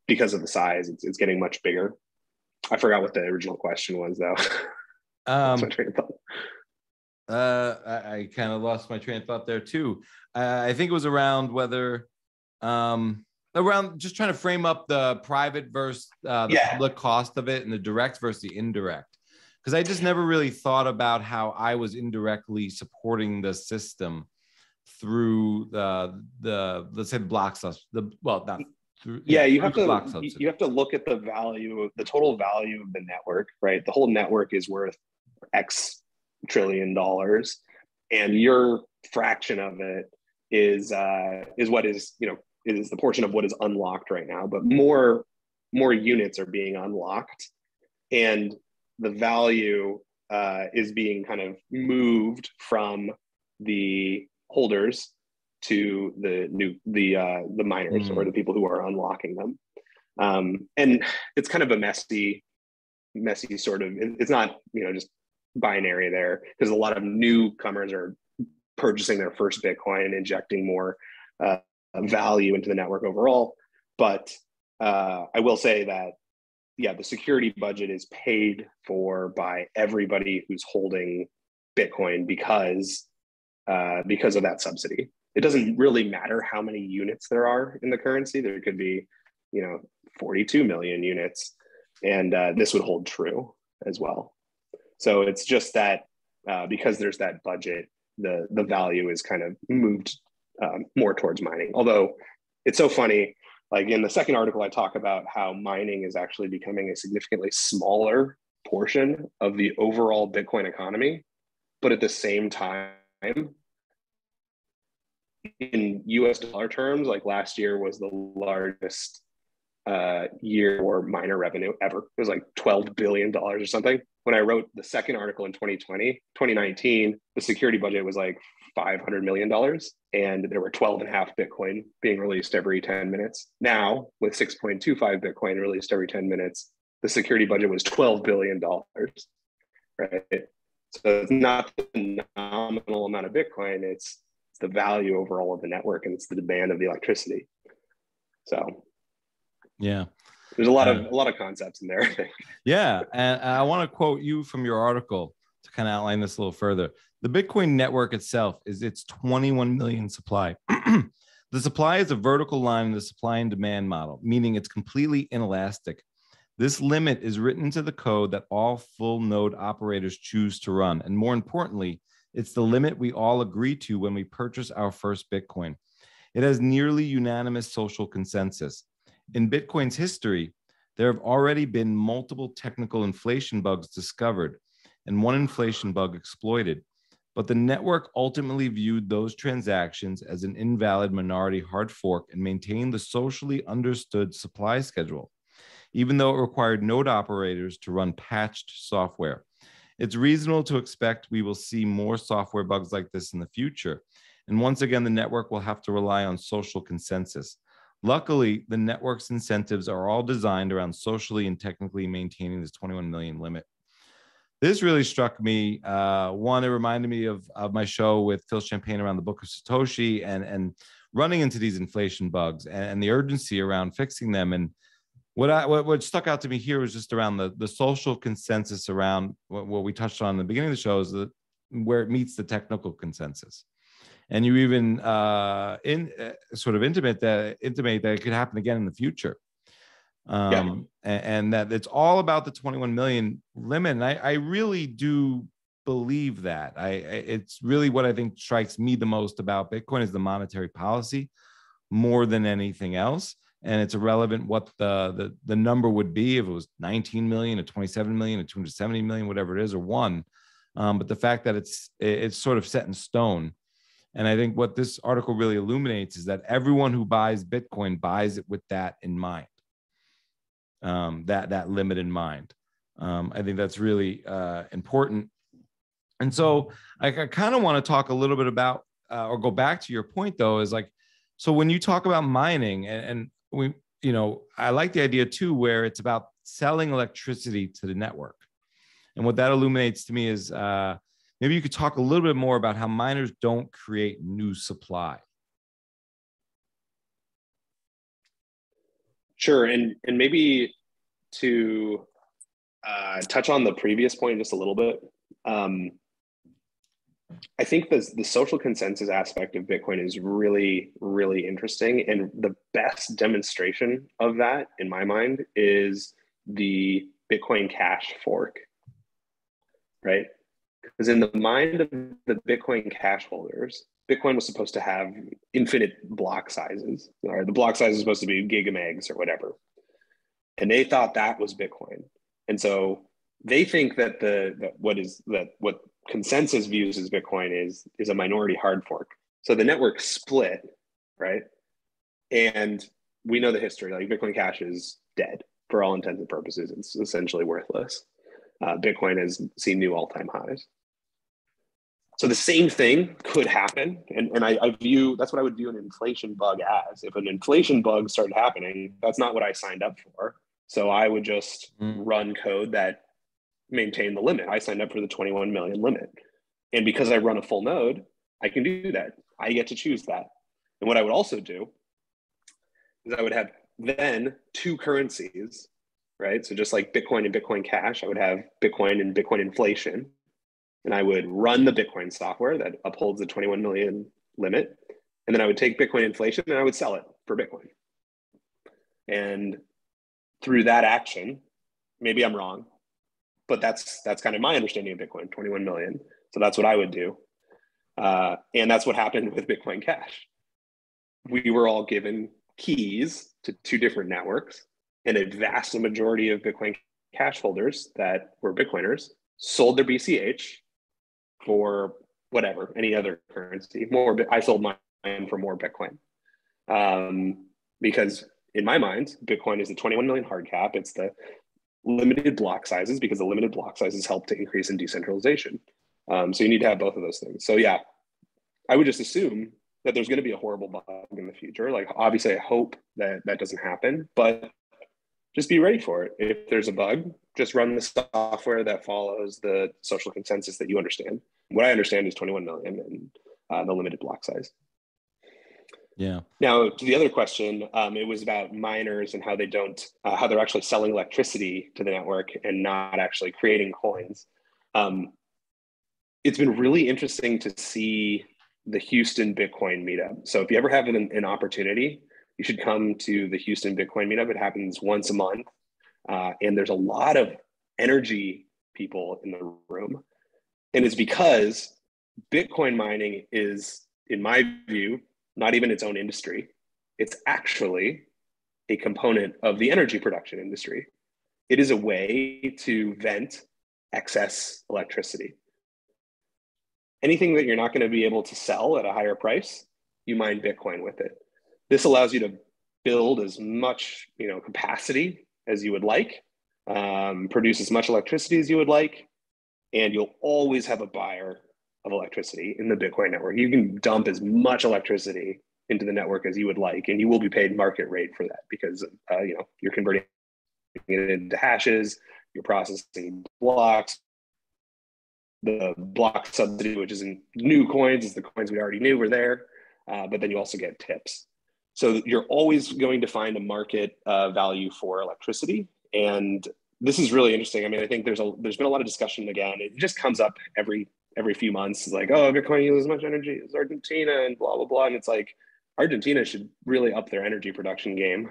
because of the size. It's getting much bigger. I forgot what the original question was, though. That's my train of thought. I kind of lost my train of thought there too. I think it was around whether around just trying to frame up the private versus the public cost of it, and the direct versus the indirect. Because I just never really thought about how I was indirectly supporting the system through the let's say block subs. You have to look at the total value of the network, right? The whole network is worth X trillion dollars, and your fraction of it is what is is the portion of what is unlocked right now. But more units are being unlocked, and the value is being kind of moved from the holders to the miners or the people who are unlocking them. And it's kind of a messy sort of, it's not, just binary there, because a lot of newcomers are purchasing their first Bitcoin and injecting more value into the network overall. But I will say that, the security budget is paid for by everybody who's holding Bitcoin because of that subsidy. It doesn't really matter how many units there are in the currency. There could be, 42 million units. And this would hold true as well. So it's just that because there's that budget, the value is kind of moved more towards mining. Although it's so funny, like in the second article, I talk about how mining is actually becoming a significantly smaller portion of the overall Bitcoin economy. But at the same time, in US dollar terms, like last year was the largest year for miner revenue ever. It was like $12 billion or something. When I wrote the second article in 2019, the security budget was like $500 million, and there were 12.5 Bitcoin being released every 10 minutes. Now, with 6.25 Bitcoin released every 10 minutes, the security budget was $12 billion, right? So it's not the nominal amount of Bitcoin, it's the value overall of the network, and it's the demand of the electricity. So yeah, there's a lot of concepts in there, I think. Yeah, and I want to quote you from your article to kind of outline this a little further. The Bitcoin network itself is its 21 million supply. The supply is a vertical line in the supply and demand model, meaning it's completely inelastic. This limit is written into the code that all full node operators choose to run. And more importantly, it's the limit we all agree to when we purchase our first Bitcoin. It has nearly unanimous social consensus. In Bitcoin's history, there have already been multiple technical inflation bugs discovered and one inflation bug exploited. But the network ultimately viewed those transactions as an invalid minority hard fork and maintained the socially understood supply schedule, even though it required node operators to run patched software. It's reasonable to expect we will see more software bugs like this in the future. And once again, the network will have to rely on social consensus. Luckily, the network's incentives are all designed around socially and technically maintaining this 21 million limit. This really struck me. One, it reminded me of my show with Phil Champagne around the Book of Satoshi and running into these inflation bugs and the urgency around fixing them. And what stuck out to me here was just around the social consensus around what we touched on in the beginning of the show, is where it meets the technical consensus. And you even sort of intimate that it could happen again in the future. And that it's all about the 21 million limit. And I really do believe that. It's really what I think strikes me the most about Bitcoin is the monetary policy more than anything else. And it's irrelevant what the number would be, if it was 19 million or 27 million or 270 million, whatever it is, or one. But the fact that it's sort of set in stone. And I think what this article really illuminates is that everyone who buys Bitcoin buys it with that in mind, that limit in mind. I think that's really important. And so I kind of want to talk a little bit about, or go back to your point though, is like, so when you talk about mining, and we, I like the idea too, where it's about selling electricity to the network. And what that illuminates to me is, maybe you could talk a little bit more about how miners don't create new supply. Sure, and maybe to touch on the previous point just a little bit, I think the social consensus aspect of Bitcoin is really, really interesting. And the best demonstration of that, in my mind, is the Bitcoin Cash fork, right? Because in the mind of the Bitcoin Cash holders, Bitcoin was supposed to have infinite block sizes, or the block size is supposed to be gigamegs or whatever. And they thought that was Bitcoin. And so they think that what consensus views as Bitcoin is a minority hard fork. So the network split, right? And we know the history, like Bitcoin Cash is dead for all intents and purposes. It's essentially worthless. Bitcoin has seen new all-time highs. So the same thing could happen. And I view, that's what I would view an inflation bug as. If an inflation bug started happening, that's not what I signed up for. So I would just run code that maintained the limit. I signed up for the 21 million limit. And because I run a full node, I can do that. I get to choose that. And what I would also do is I would have then two currencies, right? So just like Bitcoin and Bitcoin Cash, I would have Bitcoin and Bitcoin inflation. And I would run the Bitcoin software that upholds the 21 million limit. And then I would take Bitcoin inflation and I would sell it for Bitcoin. And through that action, maybe I'm wrong, but that's kind of my understanding of Bitcoin, 21 million. So that's what I would do. And that's what happened with Bitcoin Cash. We were all given keys to two different networks, and a vast majority of Bitcoin Cash holders that were Bitcoiners sold their BCH for whatever, any other currency. I sold mine for more Bitcoin. Because in my mind, Bitcoin is the 21 million hard cap. It's the limited block sizes, because the limited block sizes help to increase in decentralization. So you need to have both of those things. So yeah, I would just assume that there's going to be a horrible bug in the future. Like, obviously I hope that that doesn't happen, but just be ready for it. If there's a bug, just run the software that follows the social consensus that you understand. What I understand is 21 million and the limited block size. Yeah. Now, to the other question, it was about miners and how how they're actually selling electricity to the network and not actually creating coins. It's been really interesting to see the Houston Bitcoin meetup. So if you ever have an opportunity, you should come to the Houston Bitcoin meetup. It happens once a month. And there's a lot of energy people in the room. And it's because Bitcoin mining is, in my view, not even its own industry. It's actually a component of the energy production industry. It is a way to vent excess electricity. Anything that you're not going to be able to sell at a higher price, you mine Bitcoin with it. This allows you to build as much, capacity as you would like, produce as much electricity as you would like, and you'll always have a buyer of electricity in the Bitcoin network. You can dump as much electricity into the network as you would like, and you will be paid market rate for that because you're converting it into hashes, you're processing blocks. The block subsidy, which is in new coins, is the coins we already knew were there, but then you also get tips. So you're always going to find a market value for electricity, and this is really interesting. I mean, I think there's been a lot of discussion again. It just comes up every few months. It's like, oh, Bitcoin uses as much energy as Argentina and blah, blah, blah. And it's like, Argentina should really up their energy production game,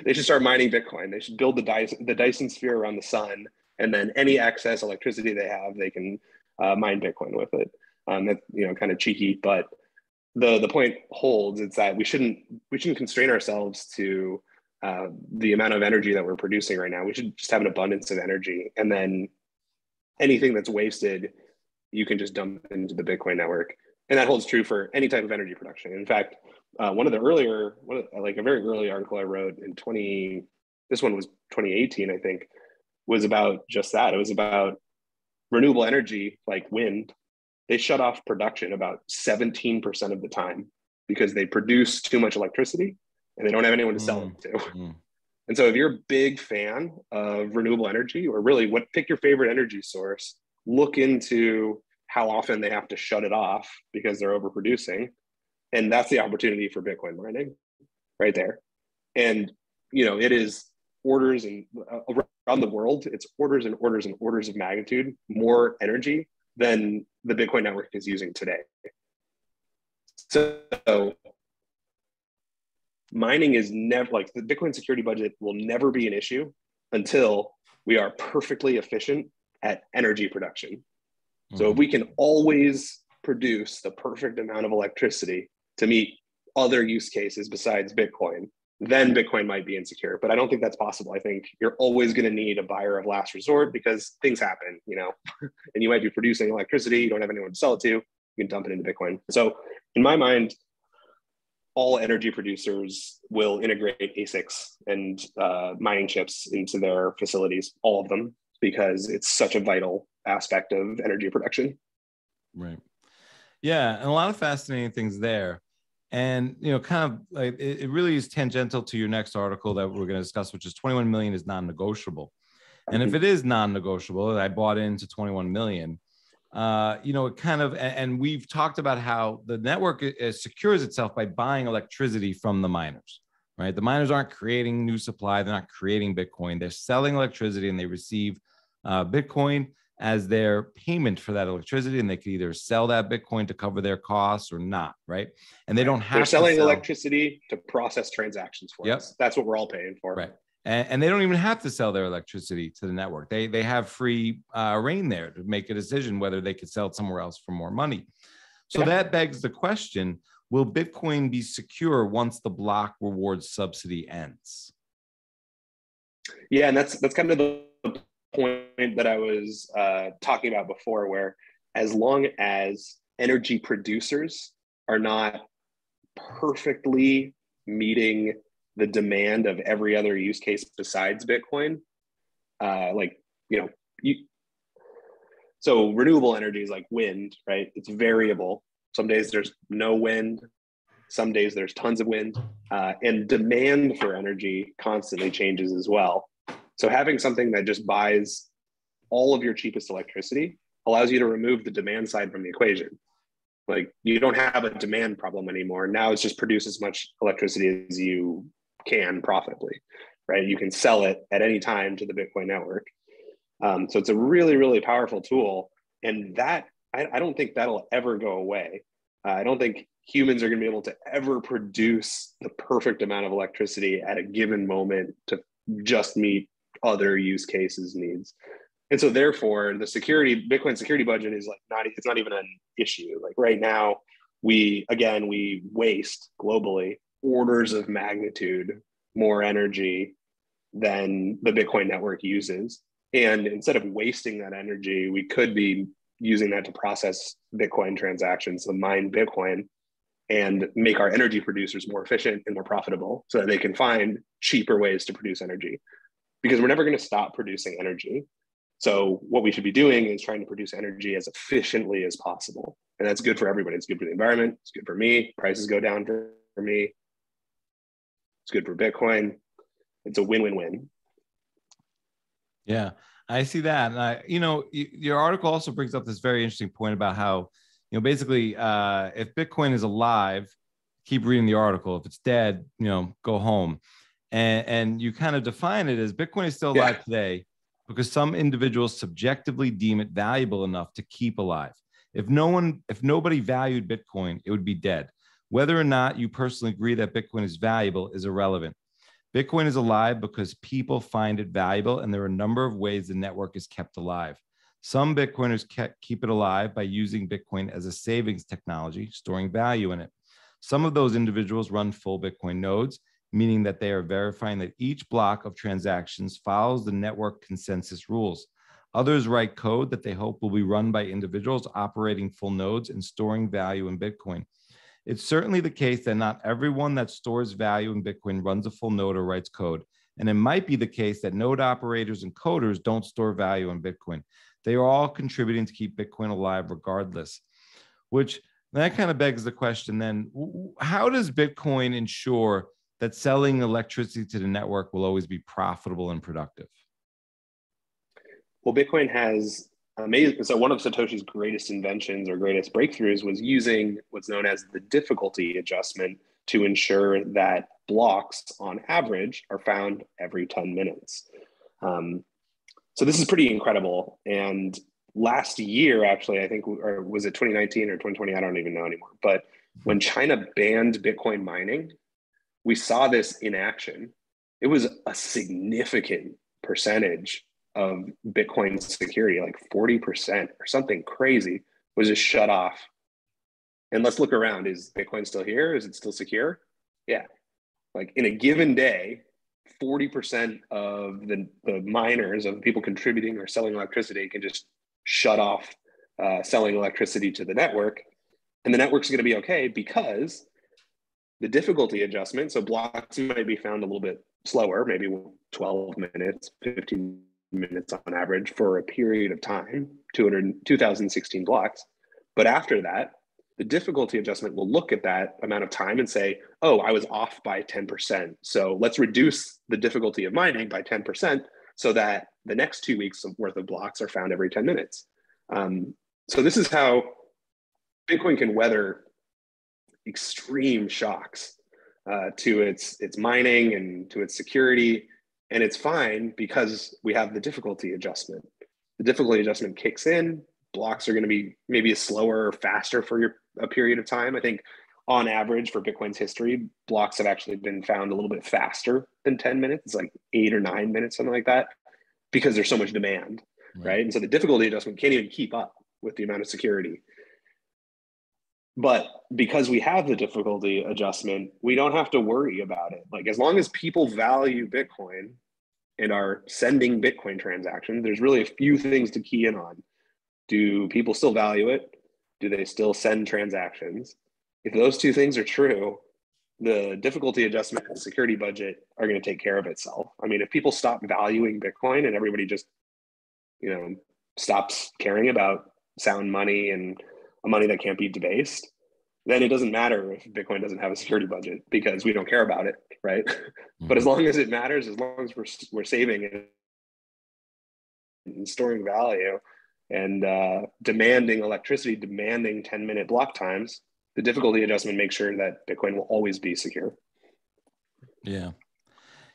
They should start mining Bitcoin. They should build the Dyson sphere around the sun, and then any excess electricity they have, they can mine Bitcoin with it. That's kind of cheeky, but the point holds. It's that we shouldn't constrain ourselves to the amount of energy that we're producing right now. We should just have an abundance of energy, and then anything that's wasted, you can just dump into the Bitcoin network. And that holds true for any type of energy production. In fact, a very early article I wrote this one was 2018, I think, was about just that. It was about renewable energy, like wind. They shut off production about 17% of the time because they produce too much electricity and they don't have anyone to sell it to. And so if you're a big fan of renewable energy, or really pick your favorite energy source, look into how often they have to shut it off because they're overproducing. And that's the opportunity for Bitcoin mining right there. And, it is orders and around the world, it's orders and orders and orders of magnitude more energy than the Bitcoin network is using today. So mining is never, like, the Bitcoin security budget will never be an issue until we are perfectly efficient at energy production. So if we can always produce the perfect amount of electricity to meet other use cases besides Bitcoin, then Bitcoin might be insecure. But I don't think that's possible. I think you're always going to need a buyer of last resort because things happen, and you might be producing electricity, you don't have anyone to sell it to, you can dump it into Bitcoin. So in my mind, all energy producers will integrate ASICs and mining chips into their facilities, all of them, because it's such a vital aspect of energy production. Right. Yeah. And a lot of fascinating things there. And, kind of like it really is tangential to your next article that we're going to discuss, which is 21 million is non-negotiable. And if it is non-negotiable, I bought into 21 million, it kind of, and we've talked about how the network secures itself by buying electricity from the miners, right? The miners aren't creating new supply. They're not creating Bitcoin. They're selling electricity and they receive Bitcoin as their payment for that electricity, and they can either sell that Bitcoin to cover their costs or not, right? And they don't have They're selling electricity to process transactions for us. That's what we're all paying for. Right. And they don't even have to sell their electricity to the network. They have free reign there to make a decision whether they could sell it somewhere else for more money. So that begs the question, will Bitcoin be secure once the block reward subsidy ends? Yeah, and that's kind of the point that I was talking about before, where as long as energy producers are not perfectly meeting the demand of every other use case besides Bitcoin, so renewable energy is like wind, right? It's variable. Some days there's no wind, some days there's tons of wind, and demand for energy constantly changes as well. So having something that just buys all of your cheapest electricity allows you to remove the demand side from the equation. Like, you don't have a demand problem anymore. Now it's just produce as much electricity as you can profitably, right? You can sell it at any time to the Bitcoin network. So it's a really, really powerful tool. And that, I don't think that'll ever go away. I don't think humans are going to be able to ever produce the perfect amount of electricity at a given moment to just meet other use cases needs. And so therefore the Bitcoin security budget is it's not even an issue. Like right now, we waste globally orders of magnitude more energy than the Bitcoin network uses. And instead of wasting that energy, we could be using that to process Bitcoin transactions, to mine Bitcoin, and make our energy producers more efficient and more profitable so that they can find cheaper ways to produce energy. Because we're never going to stop producing energy. So what we should be doing is trying to produce energy as efficiently as possible. And that's good for everybody. It's good for the environment. It's good for me. Prices go down for me. It's good for Bitcoin. It's a win-win-win. Yeah, I see that. And your article also brings up this very interesting point about how, basically, if Bitcoin is alive, keep reading the article. If it's dead, go home. And you kind of define it as Bitcoin is still alive today because some individuals subjectively deem it valuable enough to keep alive. If nobody valued Bitcoin, it would be dead. Whether or not you personally agree that Bitcoin is valuable is irrelevant. Bitcoin is alive because people find it valuable, and there are a number of ways the network is kept alive. Some Bitcoiners keep it alive by using Bitcoin as a savings technology, storing value in it. Some of those individuals run full Bitcoin nodes, meaning that they are verifying that each block of transactions follows the network consensus rules. Others write code that they hope will be run by individuals operating full nodes and storing value in Bitcoin. It's certainly the case that not everyone that stores value in Bitcoin runs a full node or writes code. And it might be the case that node operators and coders don't store value in Bitcoin. They are all contributing to keep Bitcoin alive regardless, which that kind of begs the question then, how does Bitcoin ensure that selling electricity to the network will always be profitable and productive? Well, Bitcoin has amazing. So one of Satoshi's greatest inventions or greatest breakthroughs was using what's known as the difficulty adjustment to ensure that blocks on average are found every 10 minutes. So this is pretty incredible. And last year, actually, I think, or was it 2019 or 2020? I don't even know anymore. But when China banned Bitcoin mining, we saw this in action. It was a significant percentage of Bitcoin security, like 40% or something crazy, was just shut off. And let's look around. Is Bitcoin still here? Is it still secure? Yeah. Like in a given day, 40% of the miners, of the people contributing or selling electricity, can just shut off selling electricity to the network. And the network's going to be okay because the difficulty adjustment, so blocks might be found a little bit slower, maybe 12 minutes, 15 minutes on average for a period of time, 2016 blocks. But after that, the difficulty adjustment will look at that amount of time and say, oh, I was off by 10%. So let's reduce the difficulty of mining by 10% so that the next 2 weeks worth of blocks are found every 10 minutes. So this is how Bitcoin can weather extreme shocks to its mining and to its security. And it's fine because we have the difficulty adjustment. The difficulty adjustment kicks in, blocks are going to be maybe slower or faster for a period of time. I think on average for Bitcoin's history, blocks have actually been found a little bit faster than 10 minutes. It's like 8 or 9 minutes, something like that, because there's so much demand, right? And so the difficulty adjustment can't even keep up with the amount of security. But because we have the difficulty adjustment, we don't have to worry about it. Like, as long as people value Bitcoin and are sending Bitcoin transactions, there's really a few things to key in on. Do people still value it? Do they still send transactions? If those two things are true, the difficulty adjustment and security budget are going to take care of itself. I mean, if people stop valuing Bitcoin and everybody just, stops caring about sound money and a money that can't be debased, then it doesn't matter if Bitcoin doesn't have a security budget, because we don't care about it, right? Mm-hmm. But as long as it matters, as long as we're saving it and storing value and demanding electricity, demanding 10-minute block times, the difficulty adjustment makes sure that Bitcoin will always be secure. Yeah.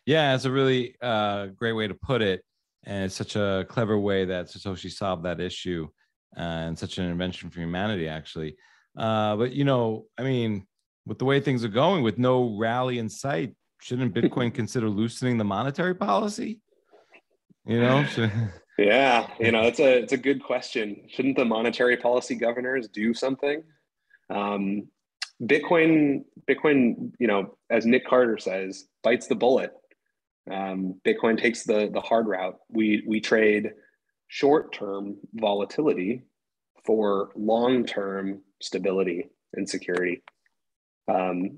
Yeah, it's a really great way to put it. And it's such a clever way that Satoshi solved that issue, and such an invention for humanity, actually. But, I mean, with the way things are going, with no rally in sight, shouldn't Bitcoin consider loosening the monetary policy? Yeah, it's a good question. Shouldn't the monetary policy governors do something? Bitcoin, as Nick Carter says, bites the bullet. Bitcoin takes the hard route. We trade short-term volatility for long-term stability and security. And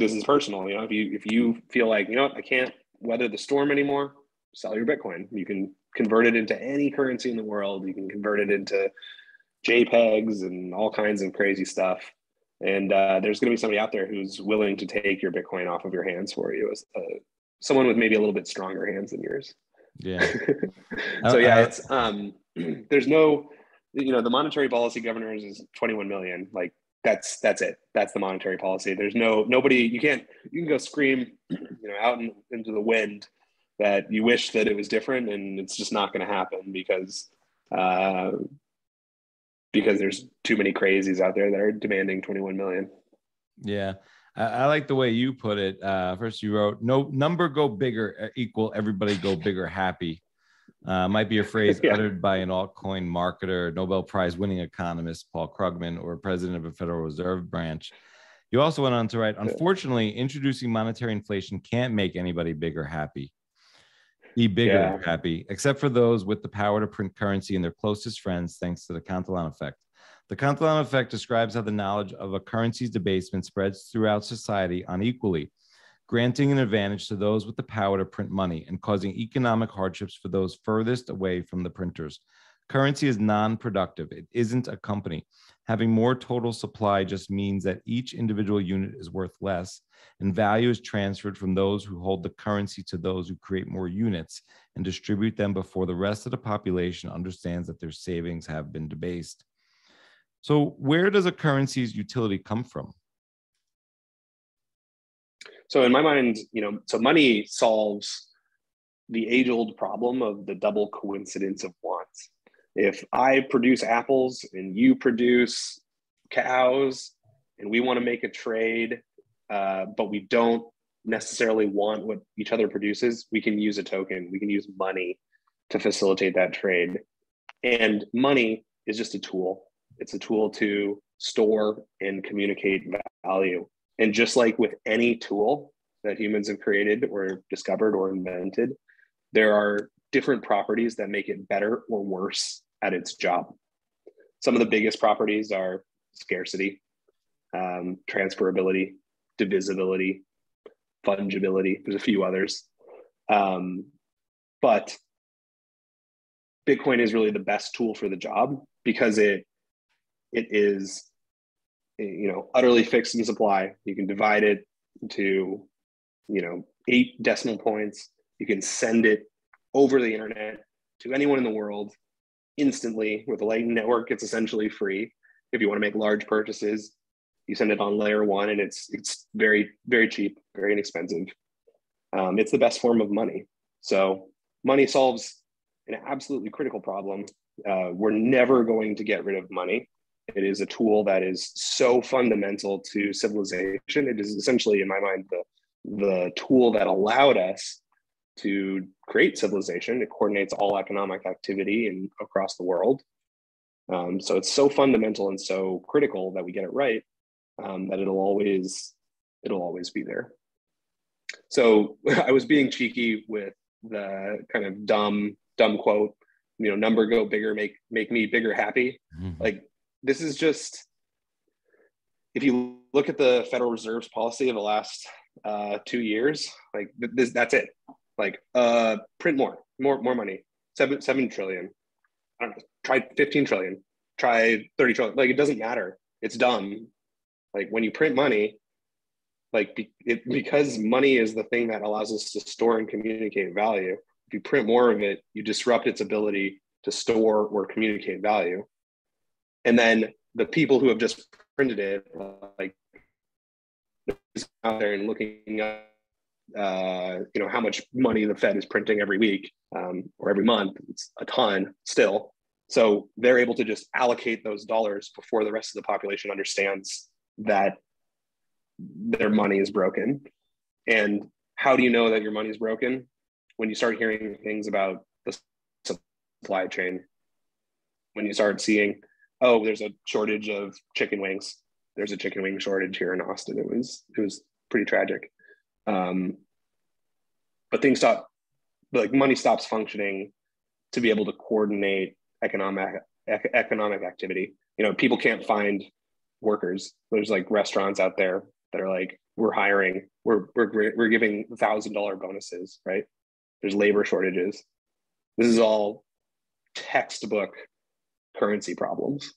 this is personal. If you feel like, I can't weather the storm anymore, sell your Bitcoin. You can convert it into any currency in the world. You can convert it into JPEGs and all kinds of crazy stuff. And there's going to be somebody out there who's willing to take your Bitcoin off of your hands for you, as someone with maybe a little bit stronger hands than yours. Yeah. It's there's no, the monetary policy governors is 21 million. Like, that's it. That's the monetary policy. There's nobody. You can go scream, out into the wind that you wish that it was different, and it's just not going to happen because there's too many crazies out there that are demanding 21 million. Yeah. I like the way you put it. First, you wrote, no number go bigger equal everybody go bigger happy. Might be a phrase uttered by an altcoin marketer, Nobel Prize winning economist, Paul Krugman, or president of a Federal Reserve branch. You also went on to write, unfortunately, introducing monetary inflation can't make anybody bigger happy. Be bigger happy, except for those with the power to print currency and their closest friends, thanks to the Cantillon effect. The Cantillon effect describes how the knowledge of a currency's debasement spreads throughout society unequally, granting an advantage to those with the power to print money and causing economic hardships for those furthest away from the printers. Currency is non-productive. It isn't a company. Having more total supply just means that each individual unit is worth less, and value is transferred from those who hold the currency to those who create more units and distribute them before the rest of the population understands that their savings have been debased. So where does a currency's utility come from? So in my mind, so money solves the age-old problem of the double coincidence of wants. If I produce apples and you produce cows and we want to make a trade, but we don't necessarily want what each other produces, we can use a token. We can use money to facilitate that trade. And money is just a tool. It's a tool to store and communicate value. And just like with any tool that humans have created or discovered or invented, there are different properties that make it better or worse at its job. Some of the biggest properties are scarcity, transferability, divisibility, fungibility. There's a few others. But Bitcoin is really the best tool for the job because it is, utterly fixed in supply. You can divide it into, 8 decimal points. You can send it over the internet to anyone in the world instantly. With a Lightning Network, it's essentially free. If you want to make large purchases, you send it on layer 1, and it's very, very cheap, very inexpensive. It's the best form of money. So money solves an absolutely critical problem. We're never going to get rid of money. It is a tool that is so fundamental to civilization. It is essentially, in my mind, the tool that allowed us to create civilization. It coordinates all economic activity across the world. So it's so fundamental and so critical that we get it right, that it'll always be there. So I was being cheeky with the kind of dumb quote, number go bigger, make me bigger happy. Mm-hmm. Like, this is just, if you look at the Federal Reserve's policy of the last 2 years, like that's it. Like, print more money, 7 trillion. I don't know, try 15 trillion, try 30 trillion. Like, it doesn't matter. It's dumb. Like, when you print money, like because money is the thing that allows us to store and communicate value. If you print more of it, you disrupt its ability to store or communicate value. And then the people who have just printed it, like, out there and looking up, how much money the Fed is printing every week or every month. It's a ton still. So they're able to just allocate those dollars before the rest of the population understands that their money is broken. And how do you know that your money is broken? When you start hearing things about the supply chain, when you start seeing, oh, there's a shortage of chicken wings. There's a chicken wing shortage here in Austin. It was pretty tragic. But things stop, like, money stops functioning to be able to coordinate economic activity. People can't find workers. There's like restaurants out there that are like, we're hiring, we're giving $1,000 bonuses, right? There's labor shortages. This is all textbook currency problems.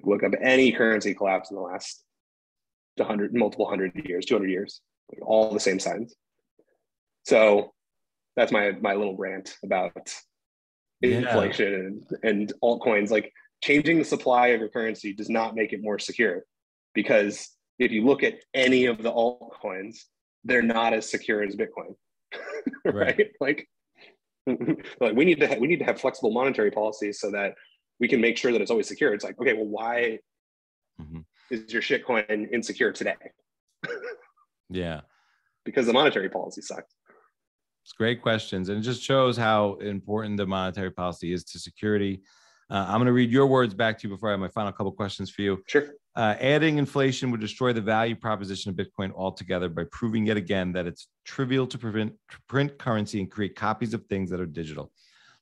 Look up any currency collapse in the last 200 years, like, all the same signs. So that's my little rant about inflation and altcoins. Like, changing the supply of your currency does not make it more secure, because if you look at any of the altcoins, they're not as secure as Bitcoin, right? Like we need to have flexible monetary policies so that we can make sure that it's always secure. It's like, okay, well, why is your shitcoin insecure today? Yeah, because the monetary policy sucks. It's great questions, and it just shows how important the monetary policy is to security. I'm going to read your words back to you before I have my final couple questions for you. Sure. Adding inflation would destroy the value proposition of Bitcoin altogether by proving yet again that it's trivial to print currency and create copies of things that are digital.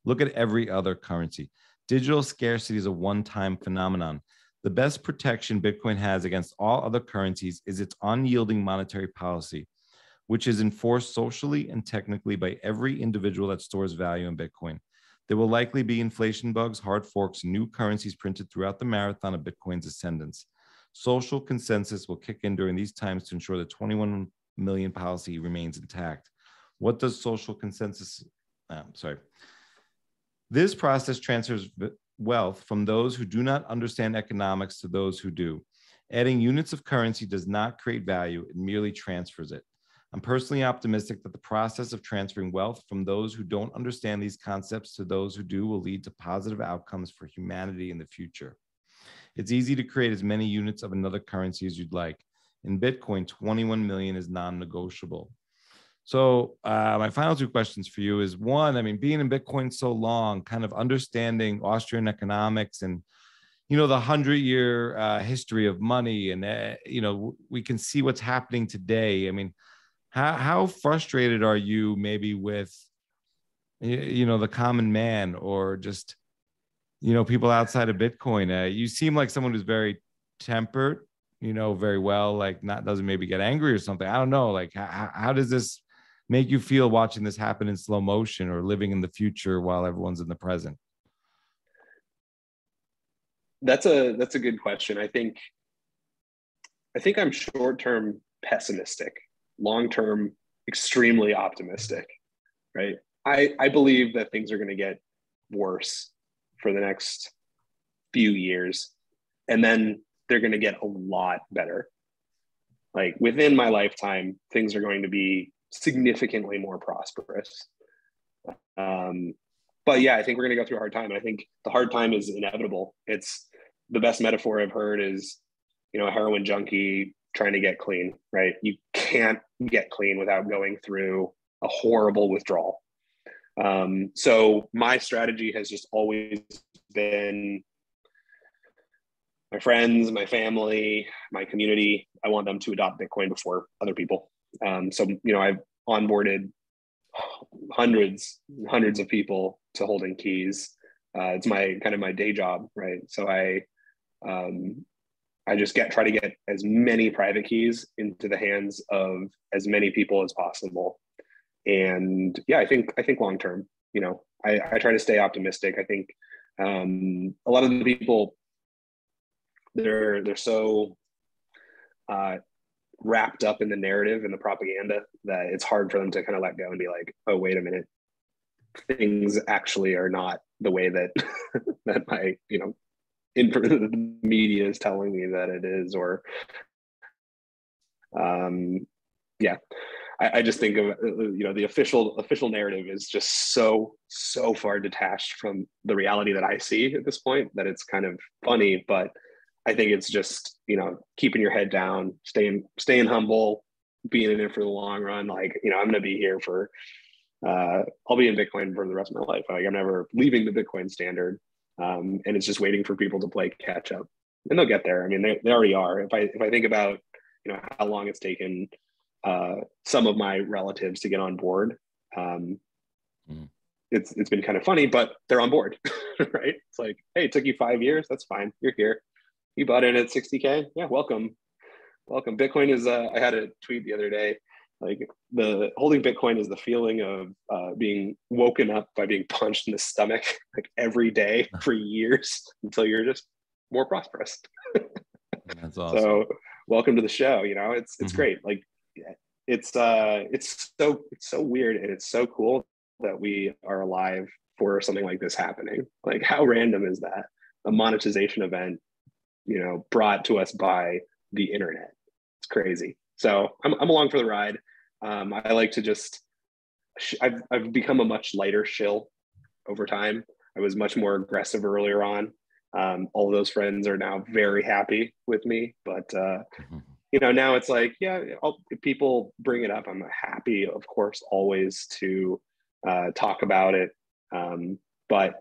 Look at every other currency. Digital scarcity is a one-time phenomenon. The best protection Bitcoin has against all other currencies is its unyielding monetary policy, which is enforced socially and technically by every individual that stores value in Bitcoin. There will likely be inflation bugs, hard forks, and new currencies printed throughout the marathon of Bitcoin's ascendance. Social consensus will kick in during these times to ensure the 21 million policy remains intact. What does social consensus? This process transfers wealth from those who do not understand economics to those who do. Adding units of currency does not create value, it merely transfers it. I'm personally optimistic that the process of transferring wealth from those who don't understand these concepts to those who do will lead to positive outcomes for humanity in the future. It's easy to create as many units of another currency as you'd like. In Bitcoin, 21 million is non-negotiable. So my final two questions for you is, one, I mean, being in Bitcoin so long, kind of understanding Austrian economics and, the 100-year history of money, and, we can see what's happening today. I mean, how frustrated are you maybe with, the common man, or just, people outside of Bitcoin? You seem like someone who's very tempered, very well, like doesn't maybe get angry or something. I don't know. Like, how does this make you feel watching this happen in slow motion, or living in the future while everyone's in the present? That's a good question. I think I'm short-term pessimistic, long-term extremely optimistic, right? I believe that things are going to get worse for the next few years, and then they're going to get a lot better. Like, within my lifetime, things are going to be significantly more prosperous. But yeah, I think we're going to go through a hard time. And I think the hard time is inevitable. It's the best metaphor I've heard is, a heroin junkie trying to get clean, right? You can't get clean without going through a horrible withdrawal. So my strategy has just always been my friends, my family, my community. I want them to adopt Bitcoin before other people. So, I've onboarded hundreds of people to holding keys. It's my day job, right? So I just try to get as many private keys into the hands of as many people as possible. And yeah, I think long term, I try to stay optimistic. I think a lot of the people, they're so wrapped up in the narrative and the propaganda that it's hard for them to kind of let go and be like, oh, wait a minute, things actually are not the way that that my the media is telling me that it is. Or I just think of the official narrative is just so far detached from the reality that I see at this point that it's kind of funny. But I think it's just keeping your head down, staying humble, being in it for the long run. Like I'm going to be here for I'll be in Bitcoin for the rest of my life. Like I'm never leaving the Bitcoin standard, and it's just waiting for people to play catch up, and they'll get there. I mean, they already are. If I think about how long it's taken some of my relatives to get on board, it's been kind of funny, but they're on board, right? It's like, hey, it took you 5 years. That's fine. You're here. You bought in at 60K. Yeah, welcome. Bitcoin is. I had a tweet the other day. Like the holding Bitcoin is the feeling of being woken up by being punched in the stomach like every day for years until you're just more prosperous. That's awesome. So welcome to the show. It's great. Like it's so weird and it's so cool that we are alive for something like this happening. Like how random is that? A monetization event, brought to us by the internet. It's crazy. So I'm along for the ride. I like to just, I've become a much lighter shill over time. I was much more aggressive earlier on. All of those friends are now very happy with me, but now it's like, yeah, if people bring it up, I'm happy, of course, always to talk about it. But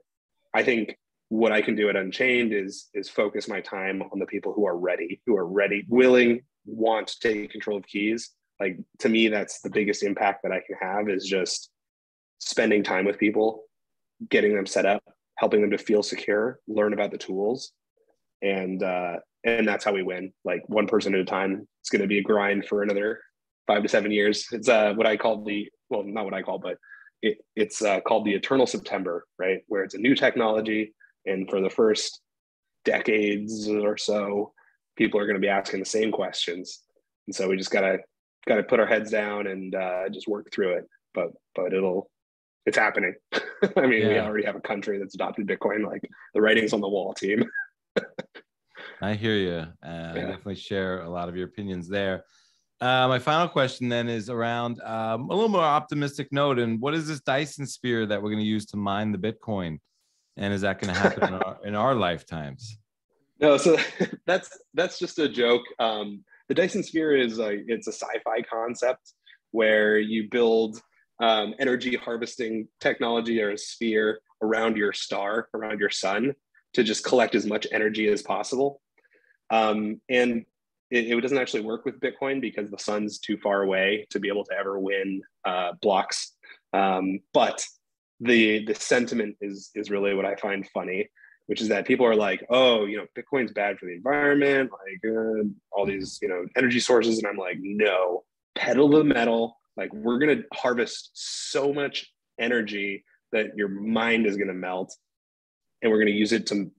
I think what I can do at Unchained is focus my time on the people who are ready, willing, want to take control of keys. Like to me, that's the biggest impact that I can have is just spending time with people, getting them set up, helping them to feel secure, learn about the tools. And that's how we win. Like one person at a time. It's going to be a grind for another 5 to 7 years. It's what I call not what I call, but it's called the Eternal September, right? Where it's a new technology. And for the first decades or so, people are going to be asking the same questions. And so we just got to put our heads down and just work through it. But it's happening. I mean, We already have a country that's adopted Bitcoin, like the writing's on the wall, team. I hear you. I definitely share a lot of your opinions there. My final question then is around a little more optimistic note. And what is this Dyson sphere that we're going to use to mine the Bitcoin? And is that going to happen in our lifetimes? No, so that's just a joke. The Dyson sphere it's a sci-fi concept where you build energy harvesting technology or a sphere around your star, around your sun, to just collect as much energy as possible. And it doesn't actually work with Bitcoin because the sun's too far away to be able to ever win blocks. But the sentiment is really what I find funny, which is that people are like, oh, Bitcoin's bad for the environment, like all these, energy sources. And I'm like, no, pedal to the metal. Like we're going to harvest so much energy that your mind is going to melt, and we're going to use it to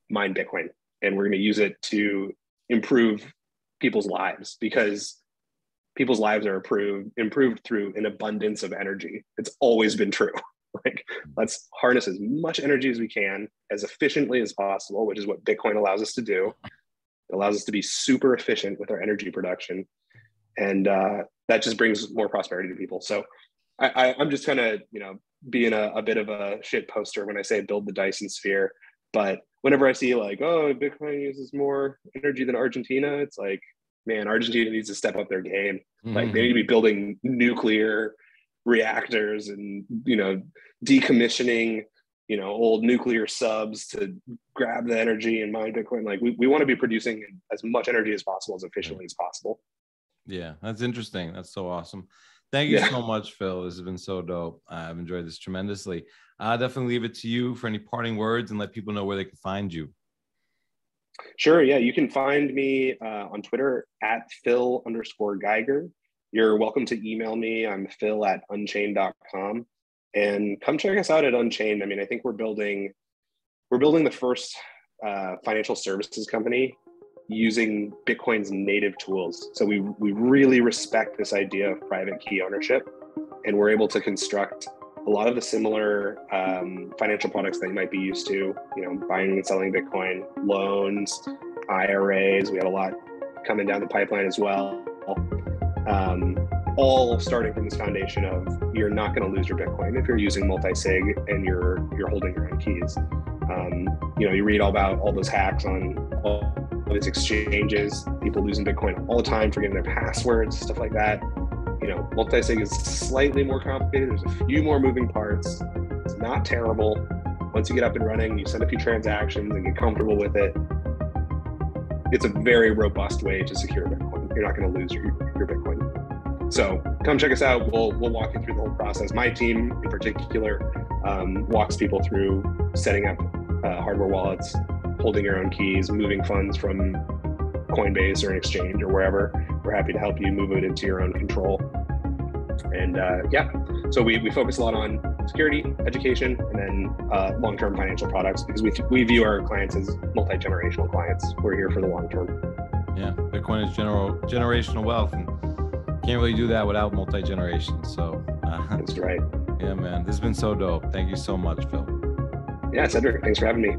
mine Bitcoin, and we're going to use it to improve people's lives, because people's lives are improved through an abundance of energy. It's always been true. Like, let's harness as much energy as we can, as efficiently as possible, which is what Bitcoin allows us to do. It allows us to be super efficient with our energy production. And that just brings more prosperity to people. So I'm just kind of, being a bit of a shit poster when I say build the Dyson sphere. But whenever I see like, oh, Bitcoin uses more energy than Argentina, it's like, man, Argentina needs to step up their game. Like they need to be building nuclear reactors and, decommissioning, old nuclear subs to grab the energy and mine Bitcoin. Like we want to be producing as much energy as possible, as efficiently as possible. Yeah, that's interesting. That's so awesome. Thank you so much, Phil. This has been so dope. I've enjoyed this tremendously. I'll definitely leave it to you for any parting words and let people know where they can find you. Sure. Yeah. You can find me on Twitter at Phil_Geiger. You're welcome to email me. I'm phil@unchained.com, and come check us out at Unchained. I mean, I think we're building the first financial services company using Bitcoin's native tools. So we really respect this idea of private key ownership, and we're able to construct a lot of the similar financial products that you might be used to, buying and selling Bitcoin, loans, IRAs. We have a lot coming down the pipeline as well. All starting from this foundation of you're not going to lose your Bitcoin if you're using multi-sig and you're holding your own keys. You read all about all those hacks on all these exchanges, people losing Bitcoin all the time, forgetting their passwords, stuff like that. Multi-sig is slightly more complicated. There's a few more moving parts. It's not terrible. Once you get up and running, you send a few transactions and get comfortable with it. It's a very robust way to secure Bitcoin. You're not going to lose your Bitcoin. So come check us out. We'll walk you through the whole process. My team in particular walks people through setting up hardware wallets, holding your own keys, moving funds from Coinbase or an exchange or wherever. We're happy to help you move it into your own control. And so we focus a lot on security, education, and then long-term financial products, because we view our clients as multi-generational clients. We're here for the long term. Yeah, Bitcoin is generational wealth, and can't really do that without multi-generations. So that's right. Yeah, man, this has been so dope. Thank you so much, Phil. Yeah, Cedric, thanks for having me.